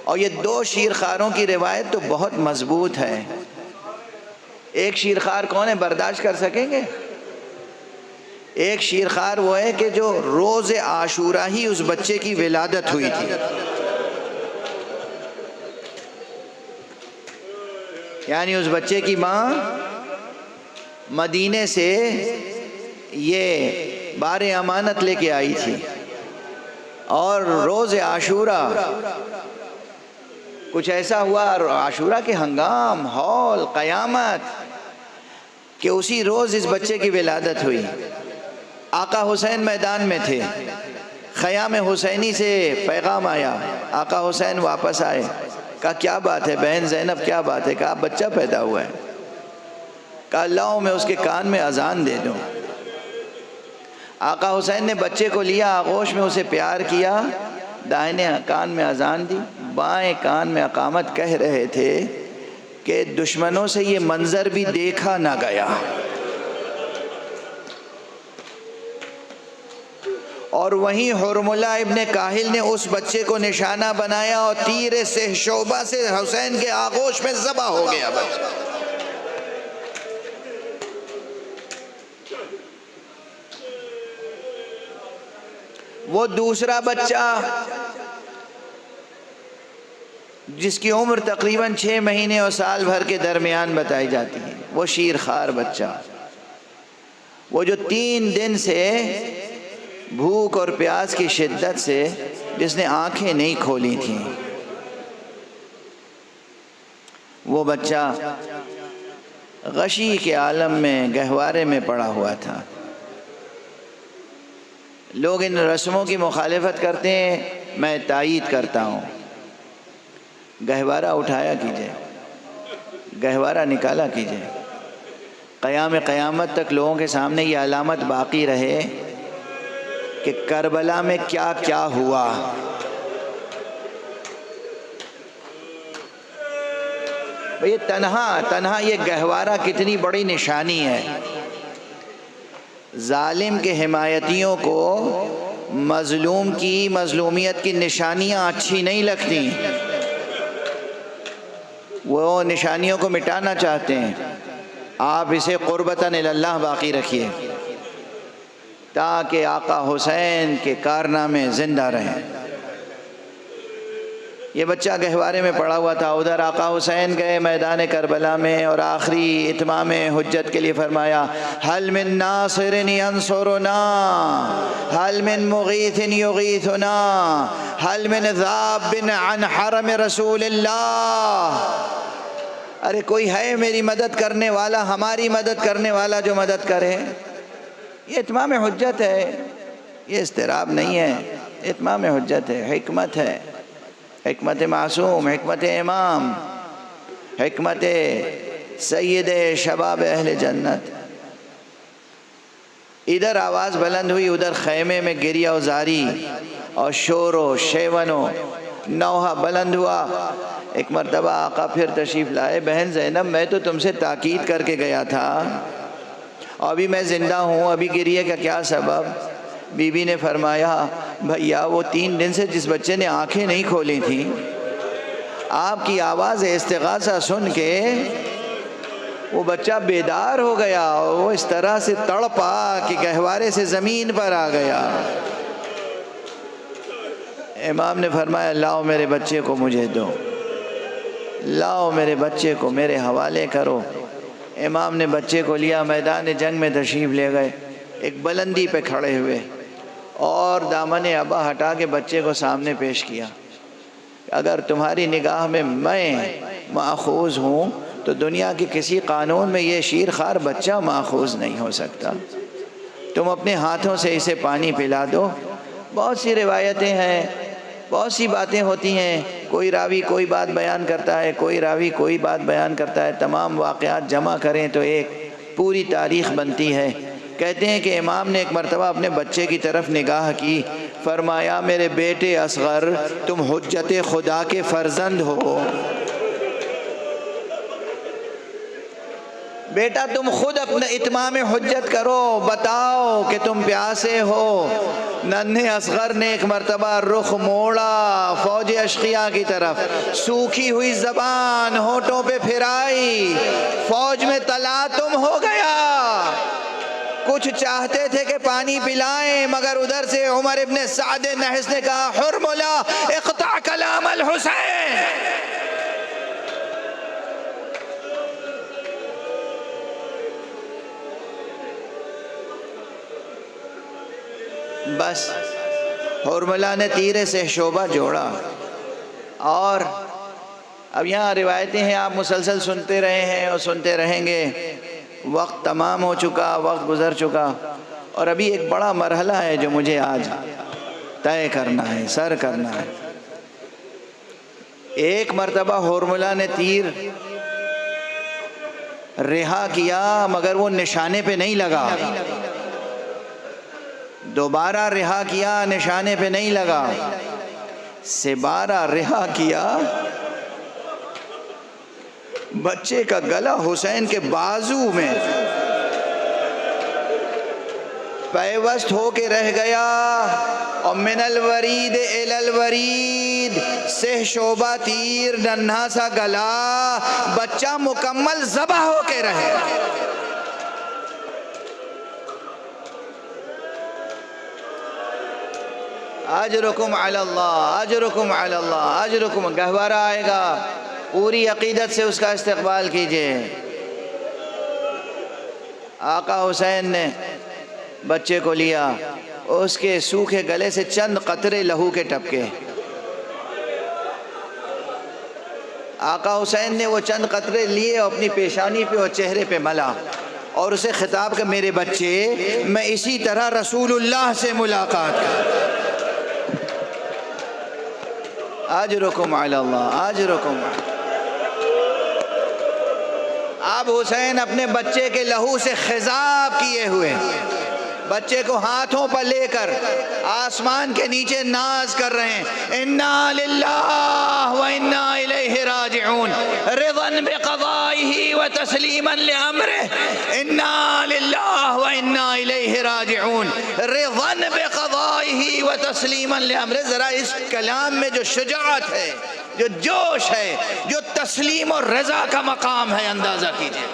اور یہ 2 شیر خواروں کی روایت تو بہت مضبوط ہے۔ ایک شیر خوار کون ہے، برداشت کر سکیں گے؟ ایک شیر خوار وہ ہے کہ جو روز عاشورہ ہی اس بچے کی ولادت ہوئی تھی، یعنی اس بچے کی ماں مدینے سے یہ بار امانت لے کے آئی تھی، اور روز عاشورہ کچھ ایسا ہوا، عاشورہ کے ہنگام، ہول، قیامت، کہ اسی روز اس بچے کی ولادت ہوئی۔ آقا حسین میدان میں تھے، خیام حسینی سے پیغام آیا، آقا حسین واپس آئے، کہا کیا بات ہے بہن زینب، کیا بات ہے؟ کہا بچہ پیدا ہوا ہے۔ کہا لاؤ میں اس کے کان میں اذان دے دوں۔ آقا حسین نے بچے کو لیا، آغوش میں اسے پیار کیا، دائیں کان میں اذان دی، بائیں کان میں اقامت، کہہ رہے تھے کہ دشمنوں سے یہ منظر بھی دیکھا نہ گیا۔ اور وہیں حرملہ ابن کاہل نے اس بچے کو نشانہ بنایا اور تیر سہ شعبہ سے حسین کے آغوش میں ذبح ہو گیا بچہ۔ وہ دوسرا بچہ جس کی عمر تقریباً 6 مہینے اور سال بھر کے درمیان بتائی جاتی ہے، وہ شیر خوار بچہ، وہ جو 3 دن سے بھوک اور پیاس کی شدت سے جس نے آنکھیں نہیں کھولی تھیں، وہ بچہ غشی کے عالم میں گہوارے میں پڑا ہوا تھا۔ لوگ ان رسموں کی مخالفت کرتے ہیں، میں تائید کرتا ہوں۔ گہوارہ اٹھایا کیجئے، گہوارہ نکالا کیجئے، قیام قیامت تک لوگوں کے سامنے یہ علامت باقی رہے کہ کربلا میں کیا کیا ہوا۔ یہ تنہا یہ گہوارہ کتنی بڑی نشانی ہے۔ ظالم کے حمایتیوں کو مظلوم کی مظلومیت کی نشانیاں اچھی نہیں لگتی، وہ نشانیوں کو مٹانا چاہتے ہیں۔ آپ اسے قربتاً اللہ باقی رکھیے تاکہ آقا حسین کے کارنامے زندہ رہیں۔ یہ بچہ گہوارے میں پڑا ہوا تھا، ادھر آقا حسین گئے میدان کربلا میں، اور آخری اتمام حجت کے لیے فرمایا حل من ناصر ینصرنا، حل من مغیث یغیثنا، حل من ذاب عن حرم رسول اللہ۔ ارے کوئی ہے میری مدد کرنے والا، ہماری مدد کرنے والا جو مدد کرے؟ یہ اتمام حجت ہے، یہ اضطراب نہیں ہے، اتمام حجت ہے، حکمت ہے، حکمت معصوم، حکمت امام، حکمت سید شباب اہل جنت۔ ادھر آواز بلند ہوئی، ادھر خیمے میں گریہ و زاری اور شور و شیون و نوحہ بلند ہوا۔ ایک مرتبہ آقا پھر تشریف لائے، بہن زینب میں تو تم سے تاکید کر کے گیا تھا، ابھی میں زندہ ہوں، ابھی گریہ کا کیا سبب؟ بی بی نے فرمایا بھیا وہ 3 دن سے جس بچے نے آنکھیں نہیں کھولی تھیں، آپ کی آواز استغاثہ سن کے وہ بچہ بیدار ہو گیا، اور وہ اس طرح سے تڑپا کہ گہوارے سے زمین پر آ گیا۔ امام نے فرمایا لاؤ میرے بچے کو مجھے دو، لاؤ میرے بچے کو میرے حوالے کرو۔ امام نے بچے کو لیا، میدان جنگ میں تشریف لے گئے، ایک بلندی پہ کھڑے ہوئے اور دامن ابا ہٹا کے بچے کو سامنے پیش کیا۔ اگر تمہاری نگاہ میں میں ماخوذ ہوں تو دنیا کے کسی قانون میں یہ شیر خوار بچہ ماخوذ نہیں ہو سکتا۔ تم اپنے ہاتھوں سے اسے پانی پلا دو۔ بہت سی روایتیں ہیں، بہت سی باتیں ہوتی ہیں، کوئی راوی کوئی بات بیان کرتا ہے، کوئی راوی کوئی بات بیان کرتا ہے، تمام واقعات جمع کریں تو ایک پوری تاریخ بنتی ہے۔ کہتے ہیں کہ امام نے ایک مرتبہ اپنے بچے کی طرف نگاہ کی، فرمایا میرے بیٹے اصغر تم حجت خدا کے فرزند ہو۔ بیٹا تم خود اپنا اتمام حجت کرو، بتاؤ کہ تم پیاسے ہو۔ ننھے اصغر نے ایک مرتبہ رخ موڑا فوج اشقیاء کی طرف، سوکھی ہوئی زبان ہونٹوں پہ پھرائی، فوج میں تلاطم ہو گیا۔ کچھ چاہتے تھے کہ پانی پلائیں، مگر ادھر سے عمر ابن سعد نحس نے کہا حرملہ اقطع کلام الحسین۔ بس حرملہ نے تیر سے شعبہ جوڑا، اور اب یہاں روایتیں ہیں، آپ مسلسل سنتے رہے ہیں اور سنتے رہیں گے۔ وقت تمام ہو چکا، وقت گزر چکا، اور ابھی ایک بڑا مرحلہ ہے جو مجھے آج طے کرنا ہے، سر کرنا ہے۔ ایک مرتبہ حرملہ نے تیر رہا کیا مگر وہ نشانے پہ نہیں لگا، دوبارہ رہا کیا نشانے پہ نہیں لگا، سبارہ رہا کیا، بچے کا گلا حسین کے بازو میں پیوست ہو کے رہ گیا، اور من الورید الی الورید، سے شعبہ تیر ننھا سا گلا، بچہ مکمل ذبح ہو کے رہے۔ اجرکم علی اللہ، اجرکم علی اللہ، اجرکم، گہوارہ آئے گا، پوری عقیدت سے اس کا استقبال کیجئے۔ آقا حسین نے بچے کو لیا، اس کے سوکھے گلے سے چند قطرے لہو کے ٹپکے۔ آقا حسین نے وہ چند قطرے لیے اور اپنی پیشانی پہ اور چہرے پہ ملا، اور اسے خطاب کہ میرے بچے میں اسی طرح رسول اللہ سے ملاقات کروں۔ اجرکم علی اللہ، اجرکم۔ اب حسین اپنے بچے کے لہو سے خضاب کیے ہوئے بچے کو ہاتھوں پر لے کر آسمان کے نیچے ناز کر رہے ہیں، انا للہ و انا الیہ راجعون، رضا بقضائہ و تسلیما لامرہ، انا للہ و انا الیہ راجعون، رضا بقضائہ و تسلیما لامرہ۔ ذرا اس کلام میں جو شجاعت ہے، جو جوش ہے، جو تسلیم اور رضا کا مقام ہے، اندازہ کیجئے۔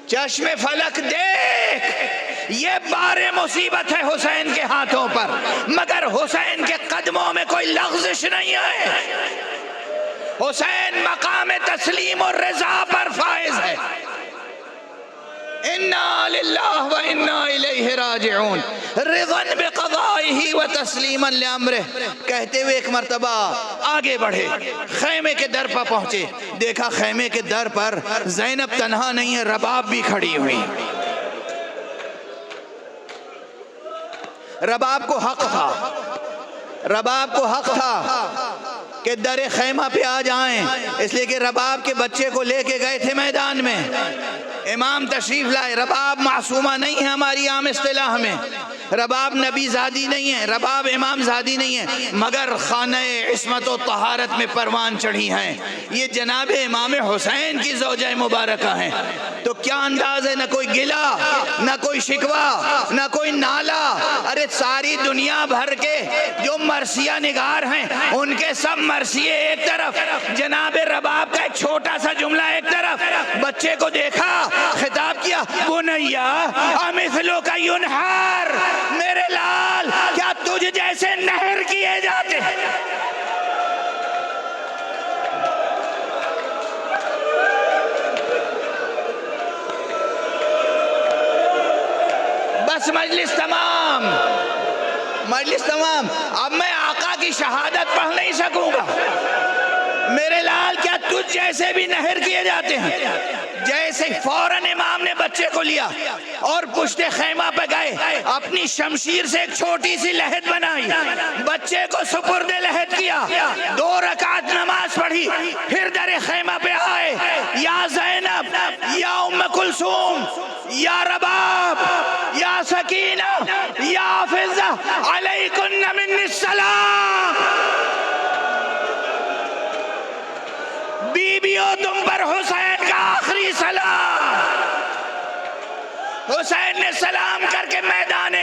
چشم فلک دیکھ، یہ بار مصیبت ہے حسین کے ہاتھوں پر، مگر حسین کے قدموں میں کوئی لغزش نہیں ہے۔ حسین مقام تسلیم اور رضا پر فائز ہے۔ انا للہ و انا الیہ راجعون، رضا بقضائہ و تسلیما لامرہ، کہتے ہوئے ایک مرتبہ آگے بڑھے، خیمے کے در پر پہنچے، دیکھا خیمے کے در پر زینب تنہا نہیں ہے، رباب بھی کھڑی ہوئی۔ رباب کو حق تھا، رباب کو حق تھا کہ در خیمہ پہ آ جائیں، اس لیے کہ رباب کے بچے کو لے کے گئے تھے میدان میں، امام تشریف لائے۔ رباب معصومہ نہیں ہے ہماری عام اصطلاح میں، رباب نبی زادی نہیں ہے، رباب امام زادی نہیں ہے، مگر خانہ عصمت و طہارت میں پروان چڑھی ہیں، یہ جناب امام حسین کی زوجہ مبارکہ ہیں۔ تو کیا انداز ہے، نہ کوئی گلہ، نہ کوئی شکوہ، نہ کوئی نالا، ارے ساری دنیا بھر کے جو مرثیہ نگار ہیں ان کے سب مرثیے ایک طرف، جناب رباب کا ایک چھوٹا سا جملہ ایک طرف، بچے کو دیکھا، خطاب کیا، بنیا امثلو کا ینہار، میرے لال کیا تجھ جیسے نہر کیے جاتے ہیں؟ بس مجلس تمام، مجلس تمام، اب میں آقا کی شہادت پڑھ نہیں سکوں گا، میرے لال کیا تجھ جیسے بھی نہر کیے جاتے ہیں؟ جیسے فوراً امام نے بچے کو لیا اور پشت خیمہ پہ گئے، اپنی شمشیر سے ایک چھوٹی سی لہد بنائی، بچے کو سپرد لہد کیا، 2 رکعت نماز پڑھی، پھر در خیمہ پہ آئے، یا زینب، یا ام کلثوم، یا رباب، یا سکینہ، یا حافظہ، علیکن منی السلام، بیویوں تم پر حسین کا آخری سلام۔ حسین نے سلام کر کے میدان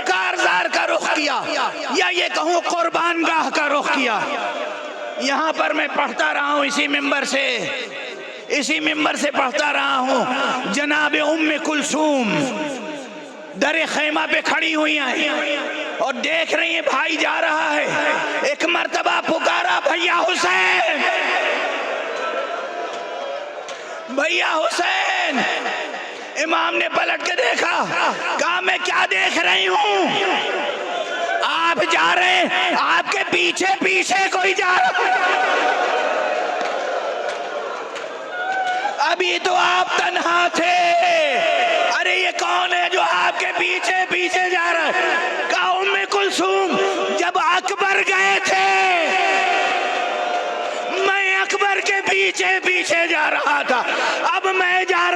کارزار کا رخ کیا، یا یہ کہوں قربان گاہ کا رخ کیا۔ یہاں پر میں پڑھتا رہا ہوں، اسی ممبر سے پڑھتا رہا ہوں، جناب ام کلثوم در خیمہ پہ کھڑی ہوئی ہیں اور دیکھ رہی ہیں بھائی جا رہا ہے، ایک مرتبہ پکارا، بھیا حسین، بھیا حسین۔ امام نے پلٹ کے دیکھا، کہا میں کیا دیکھ رہی ہوں؟ آپ جا رہے ہیں، آپ کے پیچھے پیچھے کوئی جا رہا ہے، ابھی تو آپ تنہا تھے، ارے یہ کون ہے جو آپ کے پیچھے پیچھے جا رہا ہے؟ کہا ام کلثوم، جب اکبر گئے تھے میں اکبر کے پیچھے پیچھے جا رہا تھا، اب میں جا